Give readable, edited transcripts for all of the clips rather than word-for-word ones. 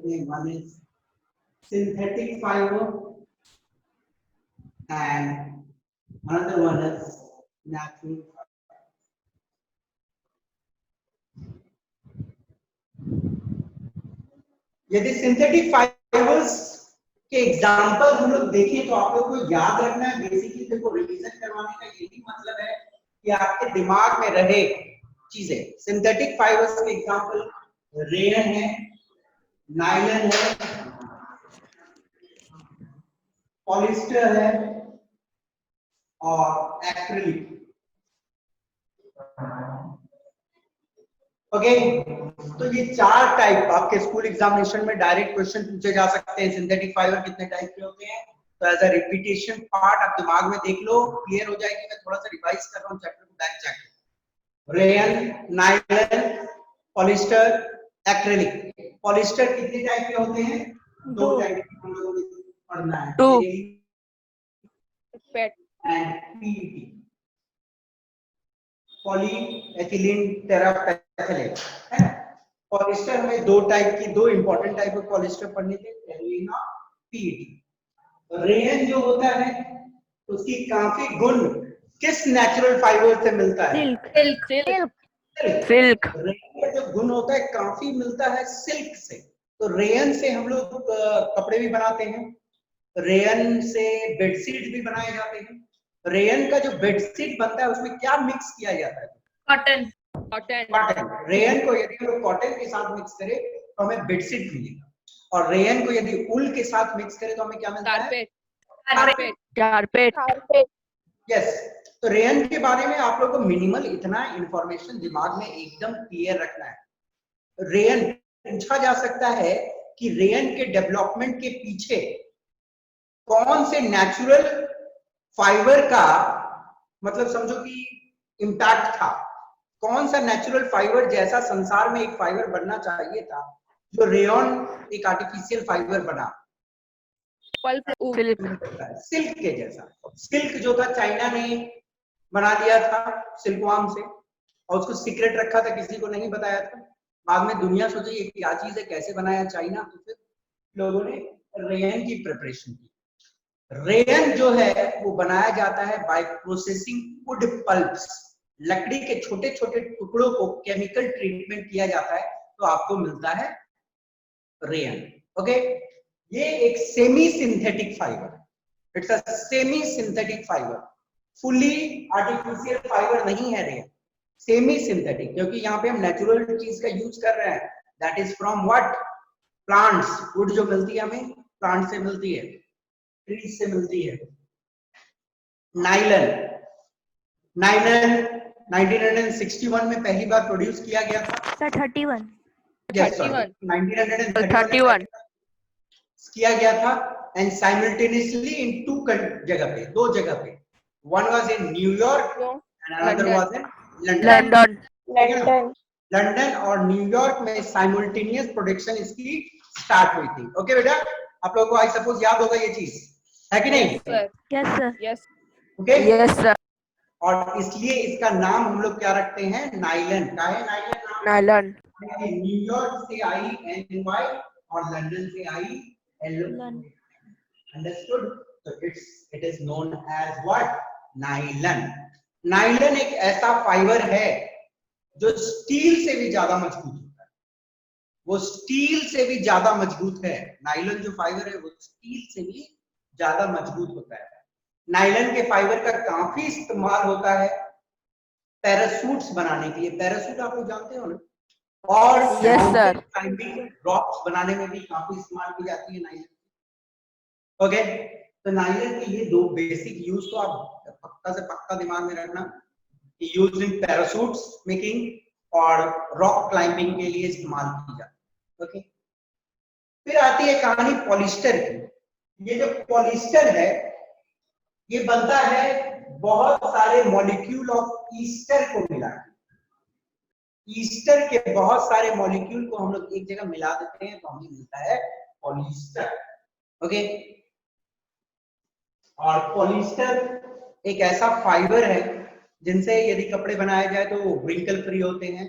होते हैं, one is synthetic fibre and another one is natural. यदि सिंथेटिक फाइबर्स के एग्जांपल हम लोग देखें तो आप लोग को याद रखना है, बेसिकली देखो रिवीजन करवाने का यही मतलब है कि आपके दिमाग में रहे चीजें। सिंथेटिक फाइबर्स के एग्जांपल रेयन है, नायलॉन है, पॉलिएस्टर है और एक्रिलिक। ओके, तो ये चार टाइप आपके स्कूल एग्जामिनेशन में डायरेक्ट क्वेश्चन पूछे जा सकते हैं। सिंथेटिक फाइबर कितने टाइप के होते हैं, तो एज अ रिपीटेशन पार्ट आप दिमाग में देख लो, क्लियर हो जाएगी। मैं थोड़ा सा रिवाइज कर रहा हूँ चैप्टर को बैक जाके। Rayon, nylon, polyester, acrylic. Polyester कितने टाइप के होते हैं? दो टाइप के हम लोगों को पढ़ना है, पेट एंड पीईटी। पॉलीएथिलीन टेरापेथैलेट है। पॉलिएस्टर में दो टाइप की, दो इंपॉर्टेंट टाइप ऑफ पॉलिएस्टर पढ़ने थे, टेरिन और पीईटी। रेयन जो होता है उसकी काफी गुण किस नेचुरल फाइबर से मिलता है? सिल्क। रेयन का जो गुण होता है काफी मिलता है सिल्क से। तो रेयन से हम लोग कपड़े भी बनाते हैं, रेयन से बेडशीट भी बनाए जाते हैं। रेयन का जो बेडशीट बनता है उसमें क्या मिक्स किया जाता है? कॉटन। कॉटन। रेयन को यदि हम लोग कॉटन के साथ मिक्स करें तो हमें बेडशीट मिलेगा, और रेयन को यदि उल के साथ मिक्स करें तो हमें क्या मिलता है? कारपेट। यस। तो रेयन के बारे में आप लोगों को मिनिमल इतना इंफॉर्मेशन दिमाग में एकदम क्लियर रखना है। रेयन पूछा जा सकता है कि रेयन के डेवलपमेंट के पीछे कौन से नेचुरल फाइबर का, मतलब समझो कि इम्पैक्ट था, कौन सा नेचुरल फाइबर जैसा संसार में एक फाइबर बनना चाहिए था जो रेयन एक आर्टिफिशियल फाइबर बना? सिल्क के जैसा। सिल्क जो था चाइना ने बना लिया था सिल्कवार्म से, और उसको सीक्रेट रखा था, किसी को नहीं बताया था। बाद में दुनिया सोची ये क्या चीज है, कैसे बनाया चाइना, तो फिर लोगों ने रेयन की प्रिपरेशन की। रेयन जो है वो बनाया जाता है बाय प्रोसेसिंग वुड पल्प्स। लकड़ी के छोटे छोटे टुकड़ों को केमिकल ट्रीटमेंट किया जाता है तो आपको मिलता है रेयन। ओके, ये एक सेमी सिंथेटिक फाइबर है। It's a semi synthetic fibre, fully artificial fibre नहीं है रेयन, सेमी सिंथेटिक, क्योंकि यहाँ पे हम नेचुरल चीज का यूज कर रहे हैं। That is from what? Plants. Would जो मिलती है हमें प्लांट से मिलती है, ट्रीज से मिलती है। नायलॉन, नायलॉन 1961 में पहली बार प्रोड्यूस किया गया था। सर 31 yes, 1931 किया गया था, एंड साइमल्टेनियसली इन टू जगह पे, दो जगह पे। One was in New York and another was in London. London और न्यूयॉर्क में साइमल्टेनियस प्रोडक्शन इसकी स्टार्ट हुई थी। ओके बेटा, आप लोगों को आई सपोज याद होगा ये चीज, है कि नहीं? Yes sir. Yes. Okay, yes sir. और इसलिए इसका नाम हम लोग क्या रखते हैं? नायलॉन। का है नायलॉन? नायलॉन। न्यूयॉर्क से आई NY और लंदन से आई LO। अंडरस्टूड? तो it is known as what? Nylon. Nylon एक ऐसा फाइबर है जो स्टील से भी ज्यादा मजबूत होता है। वो स्टील से भी ज्यादा मजबूत है। नायलॉन जो फाइबर है वो स्टील से भी ज्यादा मजबूत होता है। नायलॉन के फाइबर का काफी इस्तेमाल होता है पैरासूट्स बनाने के लिए। पैरासूट आप लोग जानते हो ना? और क्लाइंबिंग रॉक्स बनाने में भी काफी इस्तेमाल की जाती है नायलॉन। ओके, तो नायलॉन के ये दो बेसिक यूज तो आप पक्का से पक्का दिमाग में रखना, यूज इन पैरासूट्स मेकिंग और रॉक क्लाइंबिंग के लिए इस्तेमाल की जाती है। ओके, फिर आती है कहानी पॉलिएस्टर की। ये जो पॉलिएस्टर है ये बनता है बहुत सारे मॉलिक्यूल ऑफ ईस्टर को मिला के। ईस्टर के बहुत सारे मॉलिक्यूल को हम लोग एक जगह मिला देते हैं तो हमें मिलता है पॉलिएस्टर। ओके, और पॉलिएस्टर एक ऐसा फाइबर है जिनसे यदि कपड़े बनाए जाए तो वो व्रिंकल फ्री होते हैं,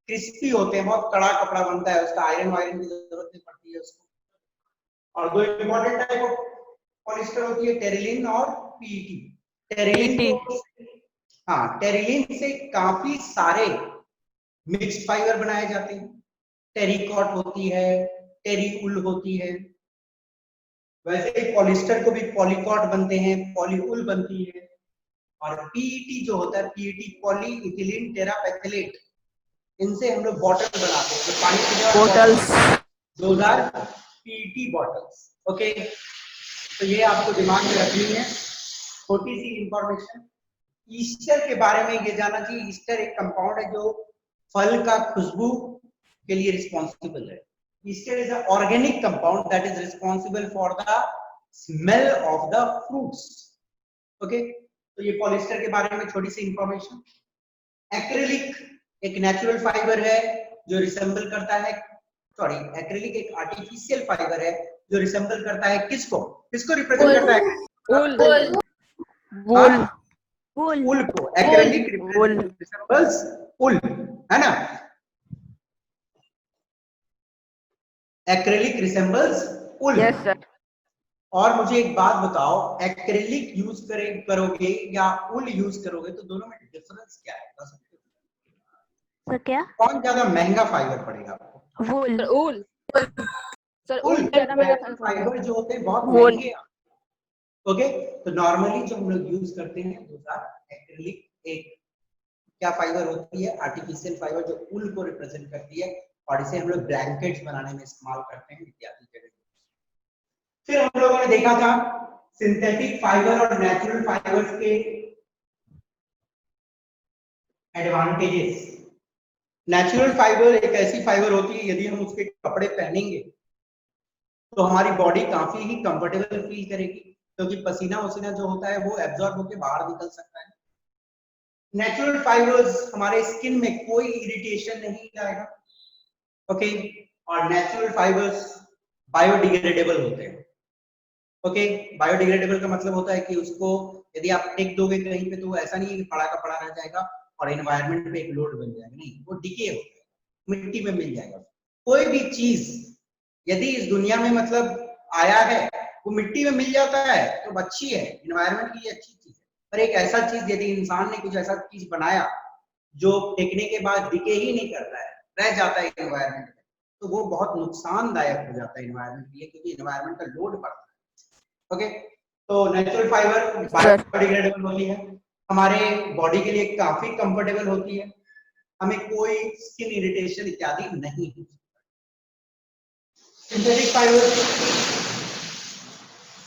क्रिस्पी होते हैं, बहुत कड़ा कपड़ा बनता है, उसका आयरन वायरन की जरूरत नहीं पड़ती है। है उसको। और दो इंपॉर्टेंट टाइप ऑफ पॉलिस्टर होती है, टेरिलिन और पीईटी। टेरिलिन को, हाँ, टेरिलिन से काफी सारे मिक्स्ड फाइबर बनाए जाते हैं। टेरिकॉट होती है, टेरिउल होती है। वैसे ही पॉलिस्टर को भी पॉलीकॉट बनते हैं, पॉलीउल बनती है। और पीईटी जो होता है, पीईटी पॉली इथिलीन टेरापेथलेट, इनसे हम लोग बॉटल बनाते हैं, जो पानी पीने वाले bottles, those are PET bottles. Okay, तो ये आपको दिमाग में रखनी है। छोटी सी इंफॉर्मेशन ईस्टर के बारे में ये जानना चाहिए। ईस्टर एक कंपाउंड है जो फल का खुशबू के लिए रिस्पॉन्सिबल है। Easter is an organic compound that is responsible for the smell of the fruits. Okay, तो ये पॉलिस्टर के बारे में छोटी सी इंफॉर्मेशन। एक्रिलिक एक नेचुरल फाइबर है जो रिसेंबल करता है, सॉरी, एक्रिलिक एक आर्टिफिशियल फाइबर है जो रिसेंबल करता है किसको, किसको रिप्रेजेंट करता है? वूल, वूल को। एक्रिलिक रिसेंबल्स वूल, है ना? Acrylic resembles wool. Yes sir. और मुझे एक बात बताओ, एक्रिलिक यूज करोगे या वूल यूज करोगे तो दोनों में डिफरेंस क्या है? बता सकते हो सर? क्या, कौन ज्यादा महंगा फाइबर पड़ेगा आपको? वूल। वूल सर, वूल ज्यादा महंगा फाइबर जो होते हैं बहुत महंगे। ओके, तो नॉर्मली जो हम लोग यूज करते हैं एक्रिलिक एक क्या फाइबर होती है? आर्टिफिशियल फाइबर जो वूल को रिप्रेजेंट करती है, और इसे हम लोग ब्लैंकेट्स बनाने में इस्तेमाल करते हैं इत्यादि जगह। फिर हम लोगों ने देखा था सिंथेटिक फाइबर और नेचुरल फाइबर्स के एडवांटेजेस। नेचुरल फाइबर एक ऐसी फाइबर होती है, यदि हम उसके कपड़े पहनेंगे तो हमारी बॉडी काफी ही कंफर्टेबल फील करेगी, क्योंकि पसीना वसीना जो होता है वो एब्जॉर्ब होकर बाहर निकल सकता है। नेचुरल फाइबर्स हमारे स्किन में कोई इरिटेशन नहीं लाएगा। ओके, और नेचुरल फाइबर्स बायोडिग्रेडेबल होते हैं। ओके, बायोडिग्रेडेबल का मतलब होता है कि उसको यदि आप फेंक दोगे कहीं पे तो ऐसा नहीं है कि पड़ा का पड़ा रह जाएगा और एनवायरनमेंट पे एक लोड बन जाएगा, नहीं, वो डिके होता है, मिट्टी में मिल जाएगा। कोई भी चीज यदि इस दुनिया में मतलब आया है वो मिट्टी में मिल जाता है तो अच्छी है, एनवायरनमेंट के लिए अच्छी चीज है। पर एक ऐसा चीज यदि इंसान ने कुछ ऐसा चीज बनाया जो फेंकने के बाद डिके ही नहीं करता है, रह जाता है एनवायरनमेंट में, तो वो बहुत नुकसानदायक हो जाता है एनवायरनमेंट के लिए, क्योंकि एनवायरनमेंट का लोड बढ़ता है। ओके, तो नेचुरल फाइबर बायोडिग्रेडेबल होती है, हमारे बॉडी के लिए काफी कंफर्टेबल होती है, हमें कोई स्किन इरिटेशन इत्यादि नहीं हो सकता।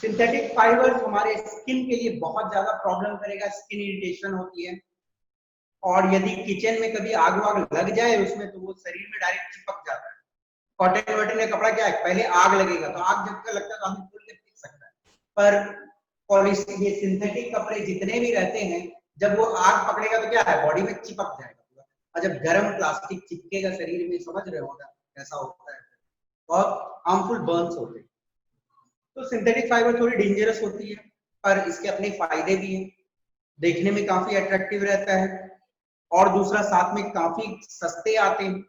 सिंथेटिक फाइबर हमारे स्किन के लिए बहुत ज्यादा प्रॉब्लम करेगा, स्किन इरिटेशन होती है। और यदि किचन में कभी आग वाग लग जाए उसमें तो वो शरीर में डायरेक्ट चिपक जाता है। कॉटन वॉटन का कपड़ा क्या है, पहले आग लगेगा तो आग जब तक लगता है तो आदमी खोल के फेंक सकता है, पर पॉलिस्टर ये सिंथेटिक कपड़े जितने भी रहते हैं जब वो आग पकड़ेगा तो क्या है, बॉडी में चिपक जाएगा पूरा। और जब गर्म प्लास्टिक चिपकेगा शरीर में, समझ रहे होगा ऐसा होता है, बहुत हार्मफुल बर्न्स होते हैं। तो सिंथेटिक फाइबर थोड़ी डेंजरस होती है, पर इसके अपने फायदे भी हैं, देखने में काफी अट्रैक्टिव रहता है, और दूसरा साथ में काफी सस्ते आते हैं,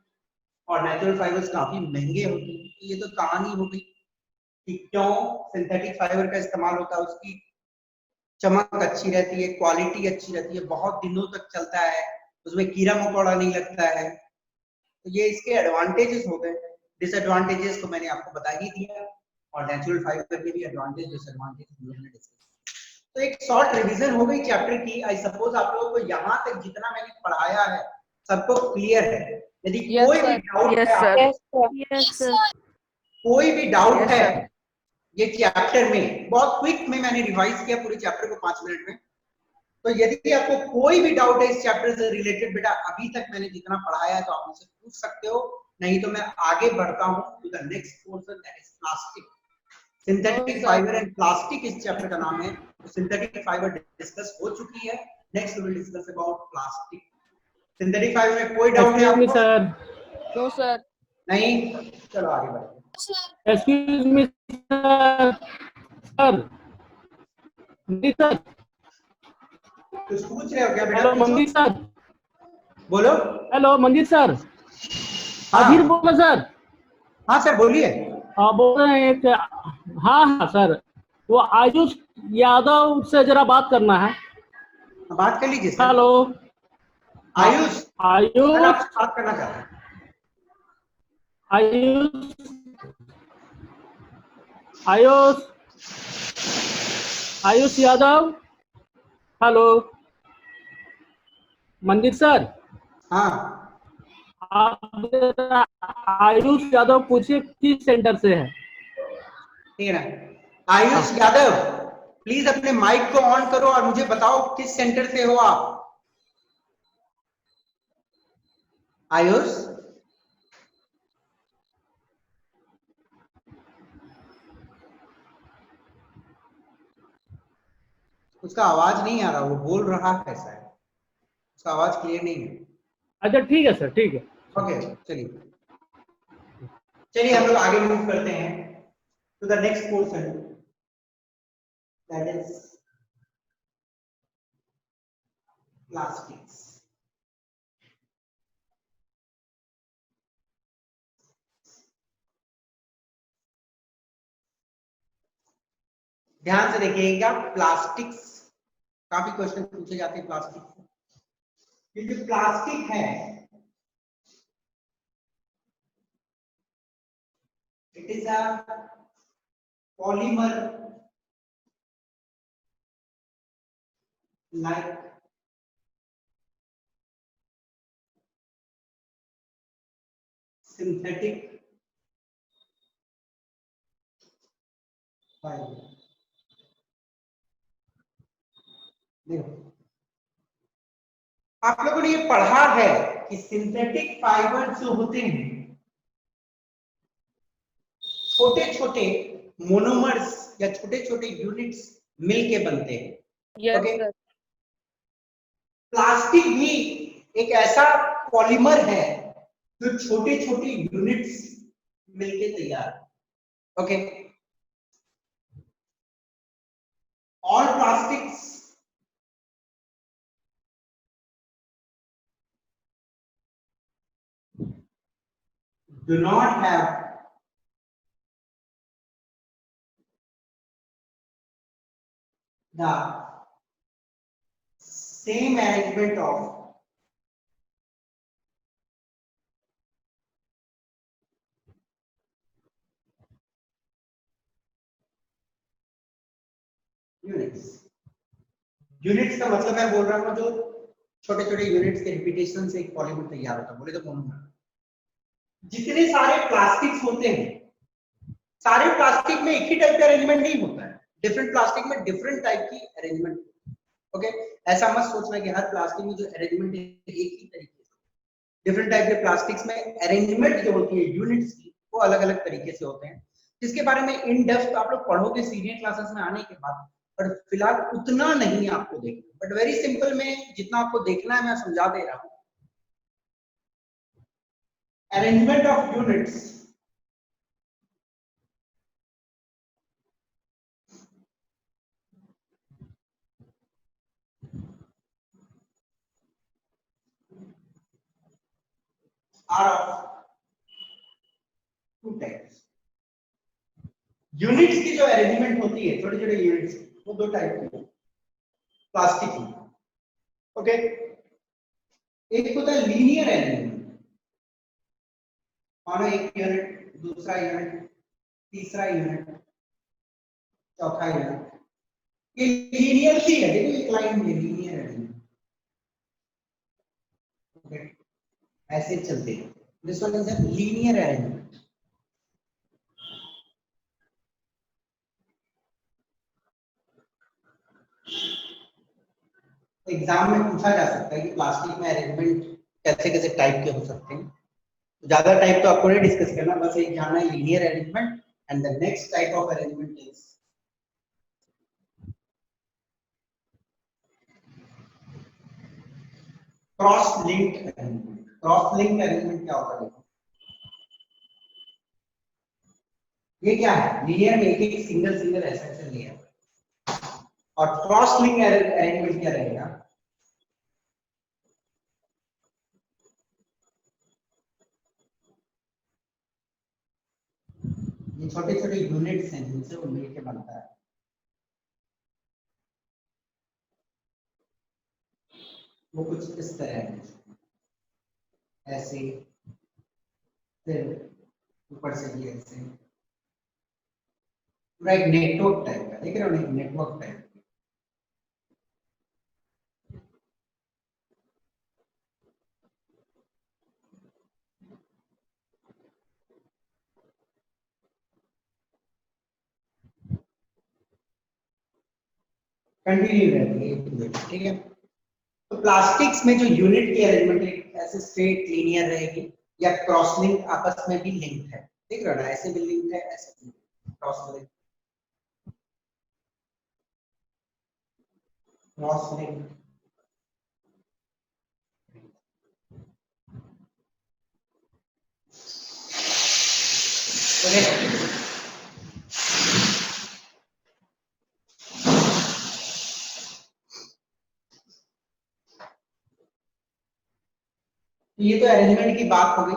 और नेचुरल फाइबर्स काफी महंगे होते हैं। तो ये तो कहानी हो गई कि क्यों सिंथेटिक फाइबर का इस्तेमाल होता है। उसकी चमक अच्छी रहती है, क्वालिटी अच्छी रहती है, बहुत दिनों तक चलता है, उसमें कीड़ा मकोड़ा नहीं लगता है। तो ये इसके एडवांटेजेस हो गए। डिसएडवांटेजेस तो मैंने आपको बता ही दिया, और नेचुरल फाइबर के भी एडवांटेज डिसएडवांटेज हम लोगों ने डिस्कस। तो एक शॉर्ट रिवीजन हो गई चैप्टर की। आई सपोज आप लोगों को यहाँ तक जितना मैंने पढ़ाया है सबको क्लियर है। यदि कोई भी डाउट है, कोई भी डाउट है ये चैप्टर में, बहुत क्विक में मैंने रिवाइज किया पूरे चैप्टर को 5 मिनट में, तो यदि आपको कोई भी डाउट है इस चैप्टर से रिलेटेड, बेटा अभी तक मैंने जितना पढ़ाया है तो आप मुझसे पूछ सकते हो, नहीं तो मैं आगे बढ़ता हूँ to the next portion, that is plastic. Synthetic fibre and plastic इस चैप्टर का नाम है। सिंथेटिक फाइबर डिस्कस हो चुकी है, next we will discuss about plastic. Synthetic fibre में कोई डाउट है आपको? Sir no sir. नहीं, चलो आगे बढ़ते हैं। Excuse me sir. सर मंदिर सर, कुछ पूछ रहे हो क्या बेटा? हेलो मंदिर सर, बोलो। हेलो मंदिर सर, हाँ आधिर बोलो सर। हाँ सर बोलिए। बोल रहे हैं कि हाँ हाँ सर, वो आयुष यादव से जरा बात करना है। बात कर लीजिए सर। हेलो। हाँ, आयुष सर आयुष, आपसे बात करना चाहते हैं। आयुष, आयुष, आयुष यादव। हेलो मंदिर सर, हाँ आप जरा आयुष यादव पूछिए किस सेंटर से है। ठीक है ना। आयुष यादव, प्लीज अपने माइक को ऑन करो और मुझे बताओ किस सेंटर से हो आप। आयुष, उसका आवाज नहीं आ रहा, वो बोल रहा है शायद, उसका आवाज क्लियर नहीं है। अच्छा ठीक है सर, ठीक है। ओके चलिए, चलिए हम लोग आगे मूव करते हैं to the next portion, that is plastics. ध्यान से देखिएगा, प्लास्टिक्स काफी क्वेश्चन पूछे जाते हैं प्लास्टिक से। ये जो प्लास्टिक है, it is a polymer like synthetic fiber। देखो, आप लोगों ने ये पढ़ा है कि सिंथेटिक फाइबर जो होते हैं छोटे छोटे मोनोमर्स या छोटे छोटे यूनिट्स मिलके बनते हैं। Yes okay, sir. प्लास्टिक भी एक ऐसा पॉलीमर है जो छोटे छोटे यूनिट्स मिलके तैयार। Okay, all plastics do not have the same arrangement of units. Units का मतलब मैं बोल रहा हूँ जो छोटे छोटे यूनिट्स के रिपीटेशन से एक पॉलीमर तैयार होता है, बोले तो मोनोमर। जितने सारे प्लास्टिक्स होते हैं, सारे प्लास्टिक में एक ही टाइप का अरेंजमेंट नहीं होता है, डिफरेंट प्लास्टिक में डिफरेंट टाइप की अरेंजमेंट। ओके, ऐसा मत सोचना कि हर प्लास्टिक में जो अरेंजमेंट है एक ही तरीके से। डिफरेंट टाइप के प्लास्टिक्स में अरेंजमेंट जो होती है यूनिट्स की, वो अलग अलग तरीके से होते हैं, जिसके बारे में इन डेप्थ आप लोग पढ़ोगे सीनियर क्लासेस में आने के बाद। पर फिलहाल उतना नहीं आपको देखना, बट वेरी सिंपल में जितना आपको देखना है मैं समझा दे रहा हूं। Arrangement of units are of two types. Units की जो अरेंजमेंट होती है, छोटे छोटे यूनिट्स, वो दो टाइप की प्लास्टिक की। ओके, एक होता है लीनियर अरेंजमेंट, मानो एक यूनिट, दूसरा यूनिट, तीसरा यूनिट, चौथा यूनिट, ये लीनियर सी है। देखो एक लाइन में लीनियर अरेंजमेंट, ओके, ऐसे चलते हैं। This one is a linear arrangement. Exam में पूछा जा सकता है कि प्लास्टिक में अरेंजमेंट कैसे कैसे टाइप के हो सकते हैं। ज्यादा टाइप तो आपको नहीं डिस्कस करना, बस एक जानना है linear arrangement and the next type of arrangement is cross linked arrangement. Cross linked arrangement क्या होता है? ये क्या है, लीनियर में एक एक सिंगल सिंगल ऐसा ऐसा लिया, और क्रॉस लिंक अरेंजमेंट क्या रहेगा? ये छोटे छोटे यूनिट्स हैं जिनसे वो मिलके बनता है। वो कुछ इस तरह है, ऐसे, फिर ऊपर से भी ऐसे, पूरा एक नेटवर्क टाइप का, देख रहे हो, एक नेटवर्क टाइप। कंटिन्यू रहती है, ठीक है। तो प्लास्टिक्स में जो यूनिट की अरेंजमेंट है, ऐसे स्ट्रेट लीनियर रहेगी या क्रॉस लिंक आपस में भी लिंक है, देख रहे हो ना, ऐसे भी लिंक है, ऐसे भी क्रॉस लिंक, क्रॉस लिंक। ये तो अरेंजमेंट की बात हो गई।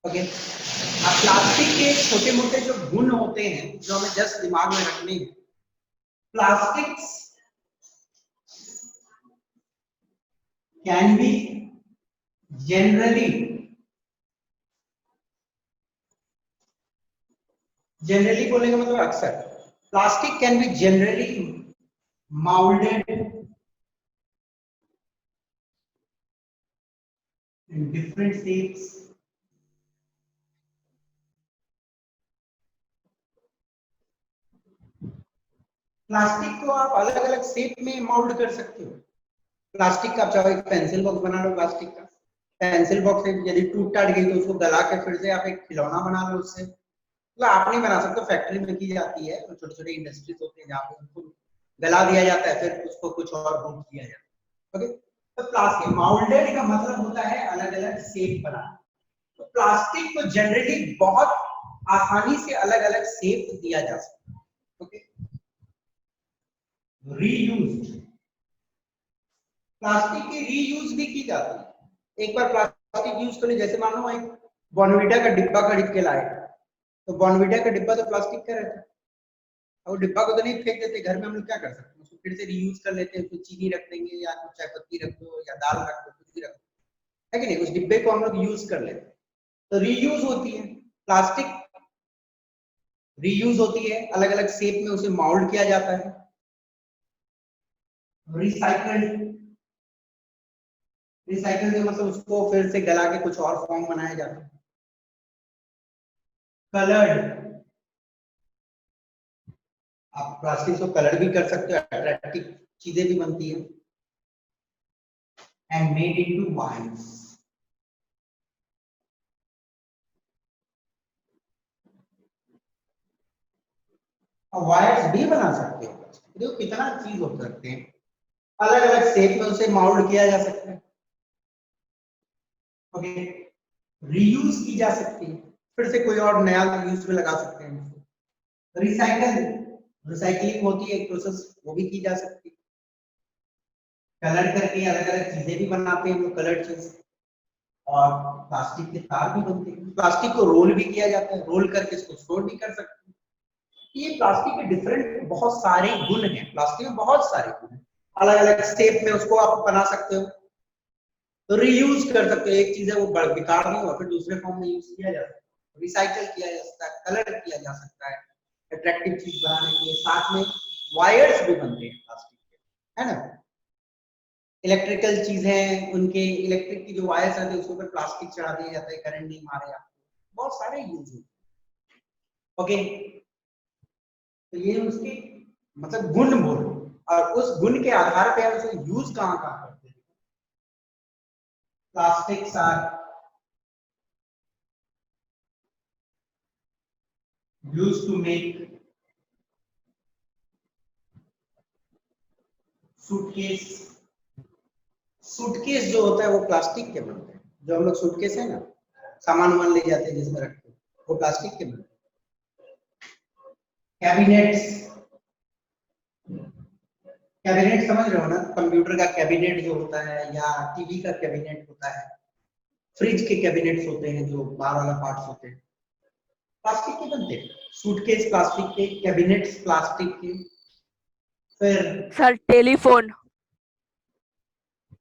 ओके, अब प्लास्टिक के छोटे मोटे जो गुण होते हैं जो हमें जस्ट दिमाग में रखने हैं, plastics can be generally, generally बोलने का मतलब अक्सर, plastic can be generally molded in different shapes, plastic को आप अलग अलग शेप में माउल्ड कर सकते हो। प्लास्टिक का आप चाहो एक पेंसिल बॉक्स बना लो, प्लास्टिक का पेंसिल बॉक्स यदि टूट टाट गई तो उसको गला के फिर से आप एक खिलौना बना लो उससे, मतलब आप नहीं बना सकते, फैक्ट्री में की जाती है, तो छोटे छोटे इंडस्ट्रीज होते हैं जहाँ पे उसको गला दिया जाता है, फिर उसको कुछ और रूप दिया जाता है। ओके, तो प्लास्टिक माउल्डेड का मतलब होता है अलग अलग शेप बनाना। तो प्लास्टिक को जनरली बहुत आसानी से अलग अलग शेप दिया जा सकता है। ओके, रीयूज, प्लास्टिक की रीयूज भी की जाती है। एक बार प्लास्टिक यूज कर ली, जैसे मान लो एक बॉर्नविटा का डिब्बा खरीद के लाए, तो बॉर्नविटा का डिब्बा तो प्लास्टिक का रहता है, और डिब्बा को तो नहीं फेंक देते, घर में हम लोग क्या कर सकते हैं, उसको फिर से रीयूज कर लेते हैं, उसमें चीनी रख देंगे या कुछ चाय पत्ती रख दो या दाल रख दो, कुछ भी रख दो, है कि नहीं, उस डिब्बे को हम लोग यूज कर लेते हैं, तो रीयूज होती है। प्लास्टिक रीयूज होती है, अलग अलग शेप में उसे माउल्ड किया जाता है। रिसाइकल्ड, रिसाइकल का मतलब उसको फिर से गला के कुछ और फॉर्म बनाया जाता है। कलर्ड, आप प्लास्टिक को कलर भी कर सकते हो, अट्रैक्टिव चीजें भी बनती है। And made into wires, wires भी बना सकते हो। देखो कितना चीज हो सकते हैं, अलग अलग शेप में उसे माउल्ड किया जा सकता है। ओके, रीयूज की जा सकती है, फिर से कोई और नया यूज में लगा सकते हैं उसको। रिसाइकल, रिसाइकलिंग होती है एक प्रोसेस, वो भी की जा सकती है। कलर करके अलग अलग चीजें भी बनाते हैं वो कलर चीज, और प्लास्टिक के तार भी बनते हैं। प्लास्टिक को रोल भी किया जाता है, रोल करके इसको स्टोर भी कर सकते हैं। ये प्लास्टिक के डिफरेंट बहुत सारे गुण हैं, प्लास्टिक में बहुत सारे गुण हैं, अलग अलग शेप में उसको आप बना सकते हो, तो रीयूज कर सकते हो, एक चीज है वो बेकार नहीं हुआ, फिर दूसरे फॉर्म में यूज किया जा सकता है, रिसाइकल किया जा सकता है, कलर किया जा सकता है अट्रैक्टिव चीज बनाने के लिए। साथ में वायर्स भी बनते हैं प्लास्टिक के, है ना, इलेक्ट्रिकल चीजें, उनके इलेक्ट्रिक की जो वायर्स आते हैं उसके ऊपर प्लास्टिक चढ़ा दिया जाता है, करंट नहीं मारे आपको, बहुत सारे यूज होते हैं। ओके, तो ये उसके मतलब गुण बोलो, और उस गुण के आधार पे हम उसे यूज कहाँ कहाँ करते हैं। Plastics are used to make suitcase, suitcase जो होता है वो प्लास्टिक के बनते हैं, जो हम लोग सूटकेस है ना, सामान वामान ले जाते हैं जिसमें रखते हैं, वो प्लास्टिक के बनते हैं। कैबिनेट्स, कैबिनेट समझ रहे हो ना, कंप्यूटर का कैबिनेट जो होता है या टीवी का कैबिनेट होता है, फ्रिज के कैबिनेट्स होते हैं जो बाहर वाला पार्ट्स होते हैं, प्लास्टिक के बनते हैं। सूटकेस प्लास्टिक के, कैबिनेट्स प्लास्टिक के, फिर सर टेलीफोन।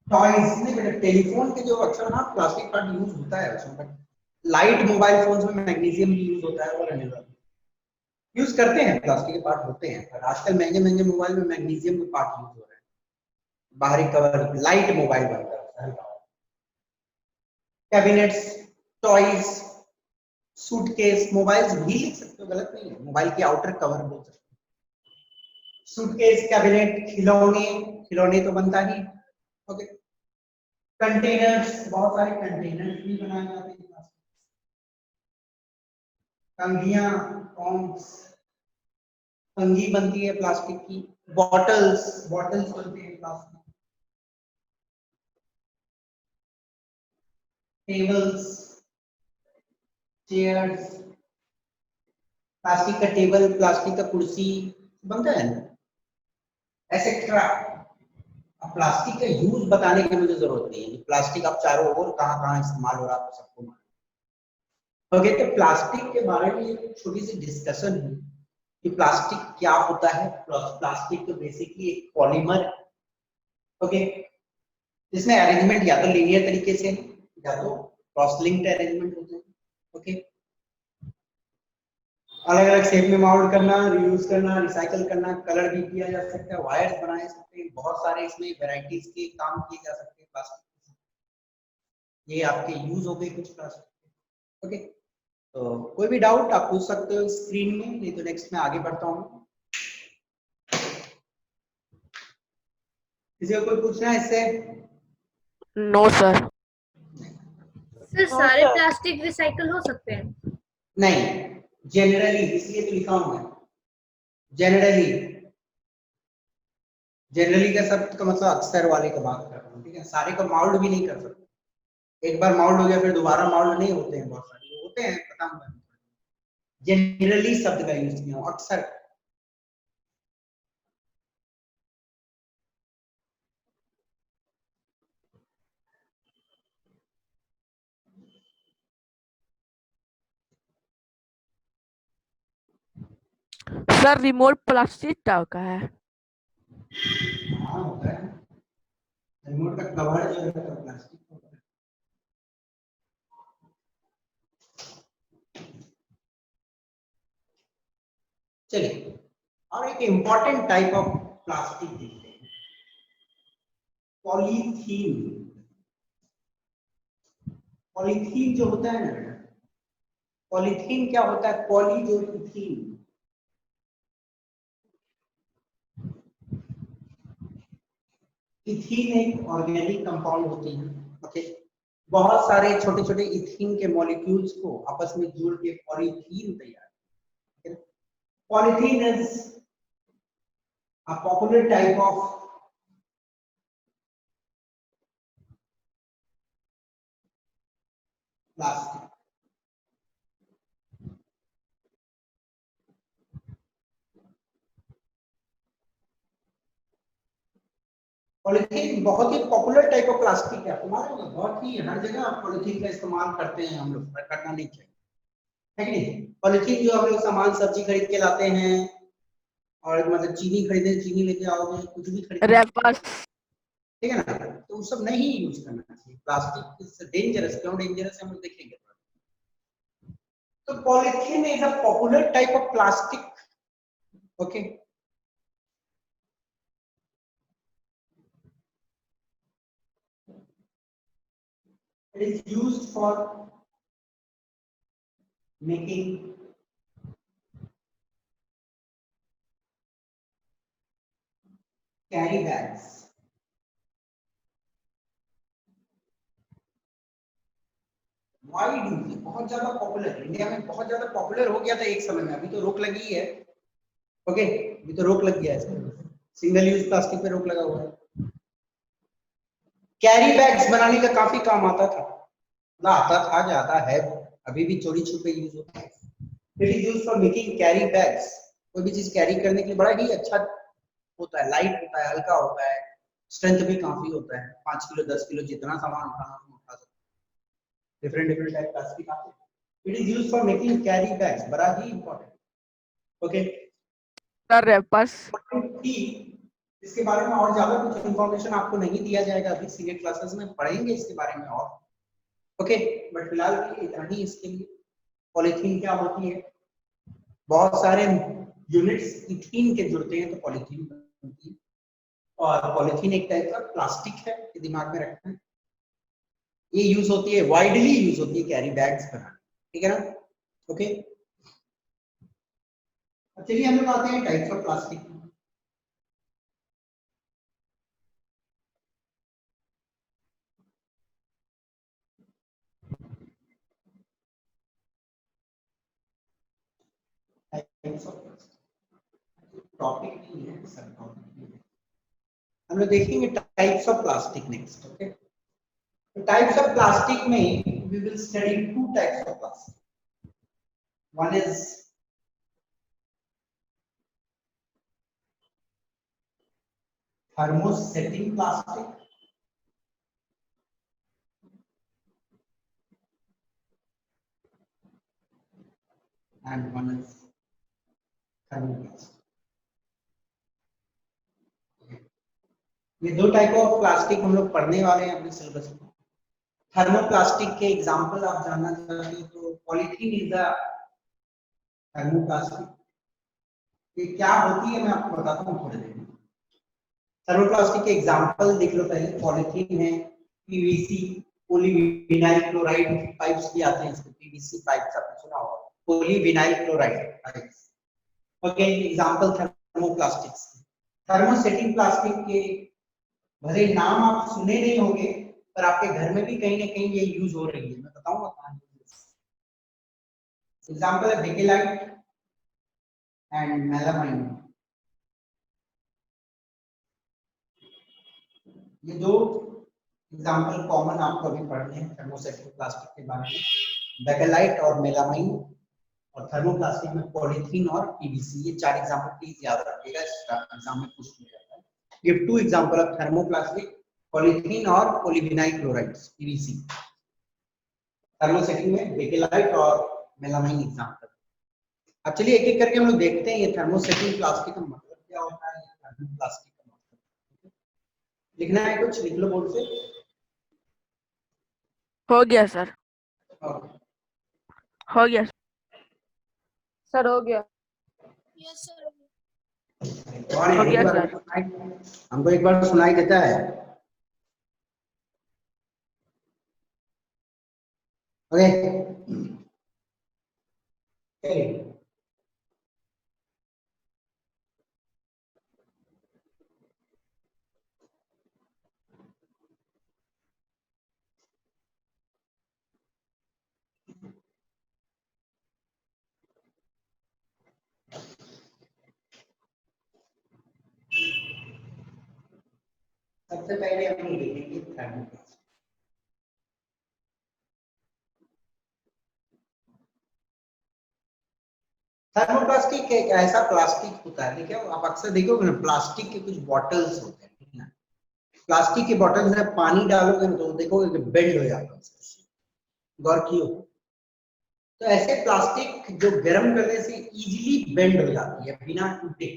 टॉयज नहीं बेटा, टेलीफोन के जो अक्सर ना प्लास्टिक पार्ट यूज होता है उसमें, बट लाइट मोबाइल फोन्स में मैग्नीशियम भी यूज होता है और अनिल यूज करते हैं, प्लास्टिक के पार्ट होते हैं, पर आजकल महंगे महंगे मोबाइल में मैग्नीशियम के पार्ट यूज हो रहे हैं, बाहरी कवर, लाइट मोबाइल बनता है। कैबिनेट्स, टॉयज, सूटकेस, मोबाइल्स भी लिख सकते हो, गलत नहीं है, मोबाइल की आउटर कवर बोल सकते हो। सूटकेस, कैबिनेट, खिलौने, खिलौने तो बनता ही, ओके। कंटेनर्स, बहुत सारे कंटेनर्स भी बनाए जाते हैं, कंघियां, कॉम्स, कंघी बनती है प्लास्टिक की, बॉटल्स, बॉटल्स बनते हैं प्लास्टिक, टेबल्स, चेयर्स, प्लास्टिक का टेबल, प्लास्टिक का कुर्सी बनता है ना, एसेट्रा। अब प्लास्टिक का यूज बताने की मुझे जरूरत नहीं है, प्लास्टिक आप चारों ओर कहाँ कहाँ इस्तेमाल हो रहा है आपको सबको मालूम। ओके, तो प्लास्टिक के बारे में एक छोटी सी डिस्कशन है कि प्लास्टिक क्या होता है। प्लास्टिक तो बेसिकली एक पॉलीमर, ओके, जिसमें अरेंजमेंट या तो लीनियर तरीके से या तो क्रॉस लिंक्ड अरेंजमेंट होते हैं, ओके। अलग अलग शेप में माउंट करना, रीयूज करना, रिसाइकल करना, कलर भी किया जा सकता है, वायर्स बनाए सकते हैं, बहुत सारे इसमें वैरायटीज के काम किए जा सकते हैं प्लास्टिक। ये आपके यूज हो गए कुछ प्लास्टिक, ओके। तो कोई भी डाउट आप पूछ सकते हो स्क्रीन में, नहीं तो नेक्स्ट में आगे बढ़ता हूँ। किसी को कोई पूछना है इससे? No sir. सर सारे प्लास्टिक रिसाइकल हो सकते हैं? नहीं, जनरली, इसलिए तो लिखा हूं मैं जनरली। जनरली का शब्द का मतलब अक्सर वाले का बात कर रहा हूँ, ठीक है। सारे का माउल्ड भी नहीं कर सकते, एक बार माउल्ड हो गया फिर दोबारा माउल्ड नहीं होते हैं, बहुत सारे होते हैं, पता होगा। जनरली शब्द का यूज किया हूं, अक्सर। सर रिमोट प्लास्टिक टाइप का है। हाँ होता है, रिमोट का कवर जो रहता है प्लास्टिक होता है। चलिए, और एक इंपॉर्टेंट टाइप ऑफ प्लास्टिक देखते हैं, पॉलीथीन। पॉलीथीन जो होता है ना, पॉलीथीन क्या होता है? पॉली जो इथीन, इथीन एक ऑर्गेनिक कंपाउंड होती है, ओके। बहुत सारे छोटे छोटे इथीन के मॉलिक्यूल्स को आपस में जोड़ के पॉलीथीन तैयार। Polythene is a popular type of plastic. Polythene बहुत ही पॉपुलर टाइप ऑफ प्लास्टिक है, आपको मालूम है, बहुत ही हर जगह पॉलीथीन का इस्तेमाल करते हैं हम लोग, पर करना नहीं चाहिए, है कि नहीं। पॉलीथीन जो हम लोग सामान सब्जी खरीद के लाते हैं, और मतलब चीनी खरीदे, चीनी लेके आओगे, कुछ भी खरीदे, रैपर्स। ठीक है ना, तो वो सब नहीं यूज करना चाहिए। प्लास्टिक इज डेंजरस, क्यों डेंजरस है हम लोग देखेंगे। तो polythene is a popular type of plastic, okay. It is used for making carry bags. Wide use, बहुत ज्यादा पॉपुलर, इंडिया में बहुत ज्यादा पॉपुलर हो गया था एक समय में, अभी तो रोक लगी है, ओके। अभी तो रोक लग गया है, सिंगल यूज प्लास्टिक पे रोक लगा हुआ है। कैरी बैग्स बनाने का काफी काम आता था, ना आता था, ज्यादा है, अभी भी चोरी छुपे यूज होता है। It is used for making carry bags, कोई भी चीज कैरी करने के लिए बड़ा ही अच्छा होता है, लाइट होता है, हल्का होता है, स्ट्रेंथ भी काफी होता है, 5 किलो 10 किलो जितना सामान उठाना उठा सकते हैं। डिफरेंट डिफरेंट टाइप प्लास्टिक आते हैं। It is used for making carry bags, बड़ा ही इंपॉर्टेंट। ओके सर बस टी, इसके बारे में और ज्यादा कुछ इंफॉर्मेशन आपको नहीं दिया जाएगा अभी, सीनियर क्लासेस में पढ़ेंगे इसके बारे में और। ओके बट फिलहाल के लिए इतना ही इसके लिए। पॉलीथीन क्या होती है, बहुत सारे यूनिट्स इथीन के जुड़ते हैं तो पॉलीथीन बनती है। और पॉलीथीन एक टाइप का प्लास्टिक है, ये दिमाग में रखना है। ये यूज होती है, वाइडली यूज होती है कैरी बैग्स बनाने, ठीक है ना। ओके चलिए हम लोग आते हैं टाइप्स ऑफ प्लास्टिक। टॉपिक नहीं है, सब टॉपिक है। हम लोग देखेंगे types of plastic next. Okay types of plastic में we will study two types of plastic. One is thermosetting plastic and one is thermoplastic। ये दो टाइप ऑफ प्लास्टिक हम लोग पढ़ने वाले हैं अपने सिलेबस में। थर्मोप्लास्टिक के एग्जांपल आप जानना चाहते हो तो पॉलीथीन इज अ थर्मोप्लास्टिक। ये क्या होती है मैं आपको बताता हूँ थोड़ी देर में। थर्मोप्लास्टिक के एग्जांपल देख लो पहले। पॉलीथीन है, पीवीसी, पॉलीविनाइल क्लोराइड पाइप्स भी आते हैं इसके, पीवीसी पाइप्स आपने सुना होगा, polyvinyl chloride pipes. Okay example thermoplastics. Thermosetting plastic के भले नाम आप सुने नहीं होंगे पर आपके घर में भी कहीं ना कहीं ये यूज हो रही है, मैं बताऊंगा कहां। एग्जांपल है बेकेलाइट एंड मेलामाइन। ये दो एग्जांपल कॉमन आपको अभी पढ़ने हैं थर्मोसेटिंग प्लास्टिक के बारे में, बेकेलाइट और मेलामाइन। और थर्मोप्लास्टिक में पॉलीथीन और पीवीसी। ये चार एग्जांपल प्लीज याद रखिएगा, एग्जाम में पूछ लिया जाता है। Give two example of thermoplastic, polythene और पॉलीविनाइल क्लोराइड्स पीवीसी। थर्मोसेटिंग में बेकेलाइट और मेलामाइन एग्जांपल। अब चलिए एक एक करके हम लोग देखते हैं ये थर्मोसेटिंग प्लास्टिक का मतलब क्या होता है, थर्मोप्लास्टिक का मतलब। लिखना है कुछ, लिख लो बोर्ड से। हो गया सर, हो गया सर हो गया। और हो एक गया बार सर। हमको एक बार सुनाई देता है। ओके सबसे पहले हम लोग देखेंगे थर्मोप्लास्टिक। थर्मोप्लास्टिक एक ऐसा प्लास्टिक होता है, देखिए आप अक्सर देखोगे ना प्लास्टिक के कुछ बॉटल्स होते हैं, ठीक है ना। प्लास्टिक के बॉटल्स में पानी डालोगे ना तो देखोगे कि बेंड हो जाता है, गौर कियो। तो ऐसे प्लास्टिक जो गर्म करने से इजीली बेंड हो जाती है बिना टूटे।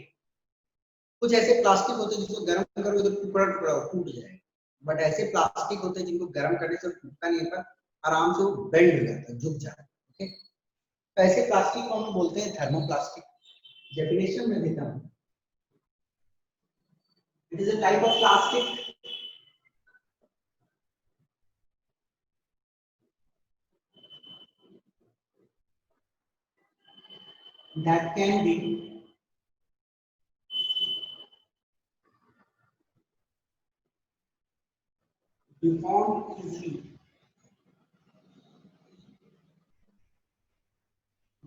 कुछ ऐसे प्लास्टिक होते हैं जिसको गर्म करोगे तो टुकड़ा टुकड़ा टूट जाएगा, बट ऐसे प्लास्टिक होते हैं जिनको गर्म करने से टूटता नहीं है, आराम से वो बेंड हो जाता है, झुक जाता है। ओके तो ऐसे प्लास्टिक को हम बोलते हैं थर्मोप्लास्टिक। डेफिनेशन में देता हूं, it is a type of plastic that can be deformed easily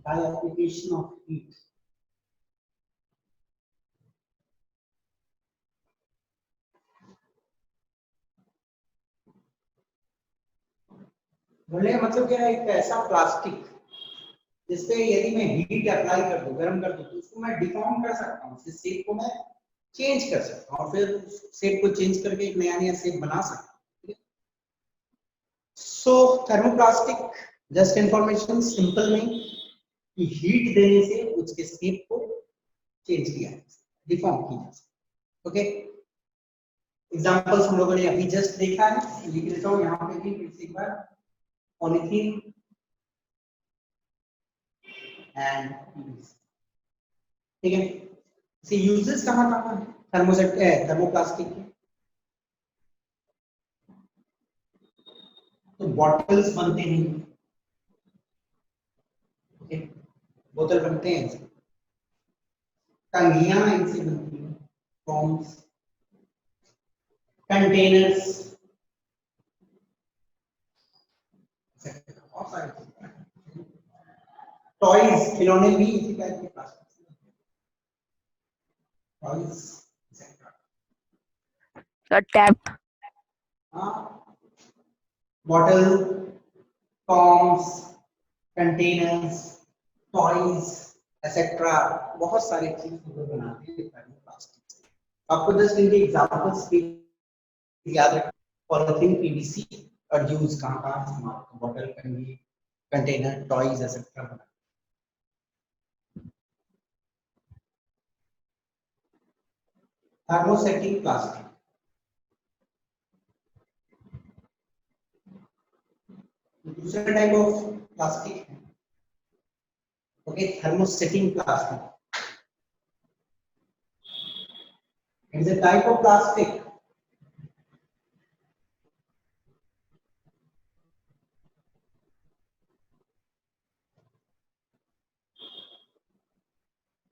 by application of heat। बोले मतलब क्या है, एक ऐसा प्लास्टिक जिसपे यदि मैं हीट अप्लाई कर दूं, गर्म कर दूं, तो उसको मैं डिफॉर्म कर सकता हूं, उसके शेप को मैं चेंज कर सकता हूं और फिर शेप को चेंज करके एक नया नया शेप बना सकता हूं। सो थर्मोप्लास्टिक जस्ट इंफॉर्मेशन सिंपल में कि हीट देने से उसके शेप को चेंज किया है, डिफॉर्म किया। ओके, एग्जांपल्स हम लोगों ने अभी जस्ट देखा है, लिख लेता हूं यहाँ पे भी फिर से एक बार, पॉलीथीन एंड PVC। ठीक है, इसे यूजेस कहाँ कहाँ है थर्मोप्लास्टिक के? तो बॉटल्स बनते हैं, ओके, बोतल बनते हैं इनसे, टंगियां इनसे बनती हैं, फॉर्म्स, कंटेनर्स, बहुत सारे टॉयज, खिलौने भी इसी टाइप के प्लास्टिक से बनते हैं, टॉयज एक्सेट्रा। Sir tap. हाँ, bottle, forms, containers, toys etcetera, बहुत सारी चीज लोग बनाते हैं प्लास्टिक से। आपको जस्ट इनके एग्जांपल्स भी याद रखना, पॉलीथीन, PVC और यूज कहाँ कहाँ इस्तेमाल, बॉटल, कंटेनर, टॉयज एक्सेट्रा बना। थर्मोसेटिंग प्लास्टिक, दूसरा टाइप ऑफ प्लास्टिक है, okay, thermosetting plastic is a type of plastic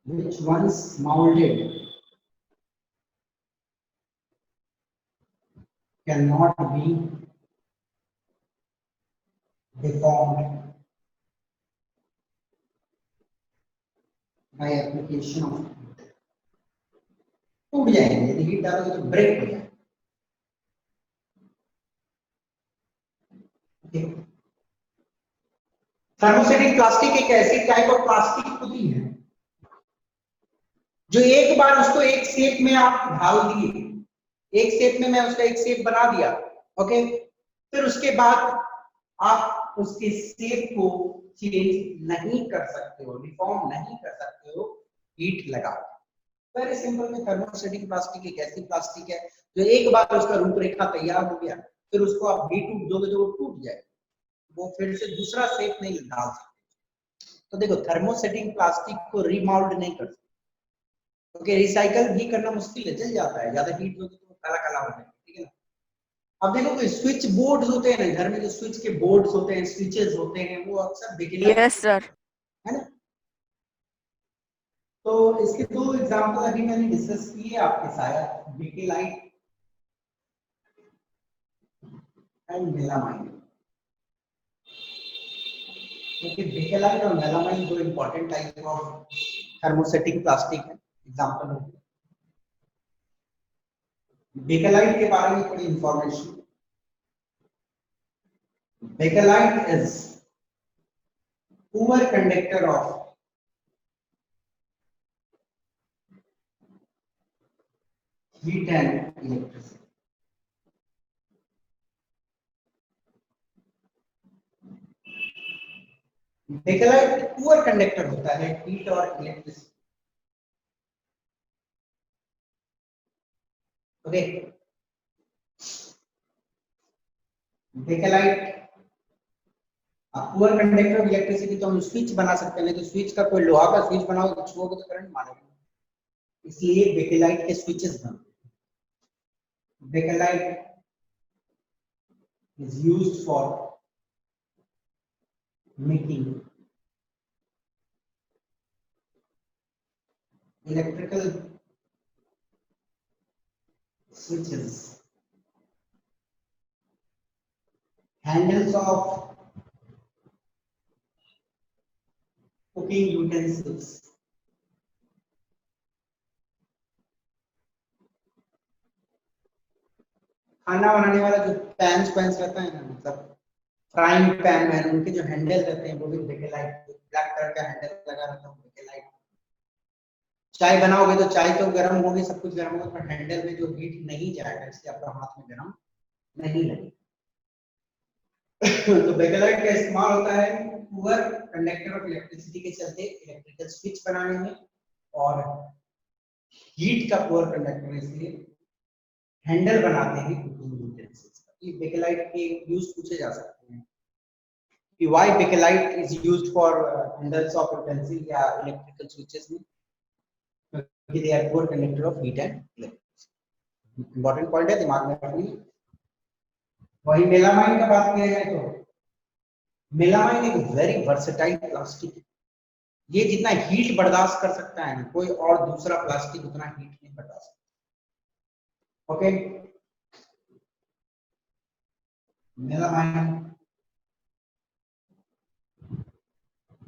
which once molded cannot be deformed by application of heat। टूट जाएंगे यदि हीट डालोगे तो ब्रेक हो जाएंगे। थर्मोसेटिंग प्लास्टिक एक ऐसी टाइप ऑफ प्लास्टिक होती है जो एक बार उसको एक शेप में आप ढाल दिए, एक शेप में मैं उसका एक शेप बना दिया, ओके, फिर उसके बाद आप उसके शेप को चेंज नहीं कर सकते हो, डिफॉर्म नहीं कर सकते हो हीट लगा। वेरी सिंपल में थर्मोसेटिंग प्लास्टिक एक ऐसी प्लास्टिक है जो एक बार उसका रूपरेखा तैयार हो गया, फिर उसको आप हीट दोगे तो वो टूट जाए, वो फिर से दूसरा शेप नहीं डाल सकते। तो देखो, थर्मोसेटिंग प्लास्टिक को रीमोल्ड नहीं कर सकते, क्योंकि रिसाइकल भी करना मुश्किल है, जल जाता है, ज्यादा हीट दोगे तो काला काला हो जाएगा, ठीक है ना। अब देखो कोई स्विच बोर्ड्स होते हैं ना घर में, जो स्विच के बोर्ड्स होते हैं, स्विचेस होते हैं, वो अक्सर बेकेलाइट, यस सर। है ना। तो इसके दो एग्जांपल अभी मैंने डिस्कस किए आपके साथ, बेकेलाइट एंड मेलामाइन। क्योंकि बेकेलाइट और मेलामाइन दो important type of thermosetting plastic है, एग्जांपल हो। बेकेलाइट के बारे में थोड़ी information. Bakelite is poor conductor of heat and electricity। Bakelite poor conductor होता है हीट और electricity, okay. Bakelite poor conductor of electricity, तो हम स्विच बना सकते हैं, नहीं तो स्विच का कोई लोहा का स्विच बनाओ तो छुओगे तो करंट मारेगा, इसलिए बेकेलाइट के स्विचेस बनते हैं। Bakelite is used for making electrical switches, handles of cooking utensils, खाना बनाने वाला जो पैंस रहता है ना, मतलब फ्राइंग पैन है, उनके जो हैंडल रहते हैं वो भी बेकेलाइट, ब्लैक कलर का हैंडल लगा रहता है बेकेलाइट। चाय बनाओगे तो चाय तो गर्म होगी, सब कुछ गर्म होगा, पर हैंडल में जो हीट नहीं जाएगा, इसलिए आपका हाथ में गर्म नहीं लगेगा। तो बेकेलाइट का इस्तेमाल होता है पुअर कंडक्टर ऑफ इलेक्ट्रिसिटी के चलते इलेक्ट्रिकल स्विच बनाने में और हीट का पुअर कंडक्टर इसलिए हैंडल बनाते हैं कुकिंग यूटेंसिल्स का। ये बेकेलाइट के यूज पूछे जा सकते हैं कि why bakelite is used for handles of utensil या इलेक्ट्रिकल स्विचेस में, क्योंकि they are poor conductor of heat and electricity. Important point है, दिमाग में रखनी। वही मेलामाइन का बात किया जाए तो मेलामाइन एक वेरी वर्सेटाइल प्लास्टिक है। ये जितना हीट बर्दाश्त कर सकता है ना, कोई और दूसरा प्लास्टिक उतना हीट नहीं बर्दाश्त करता। Okay, melamine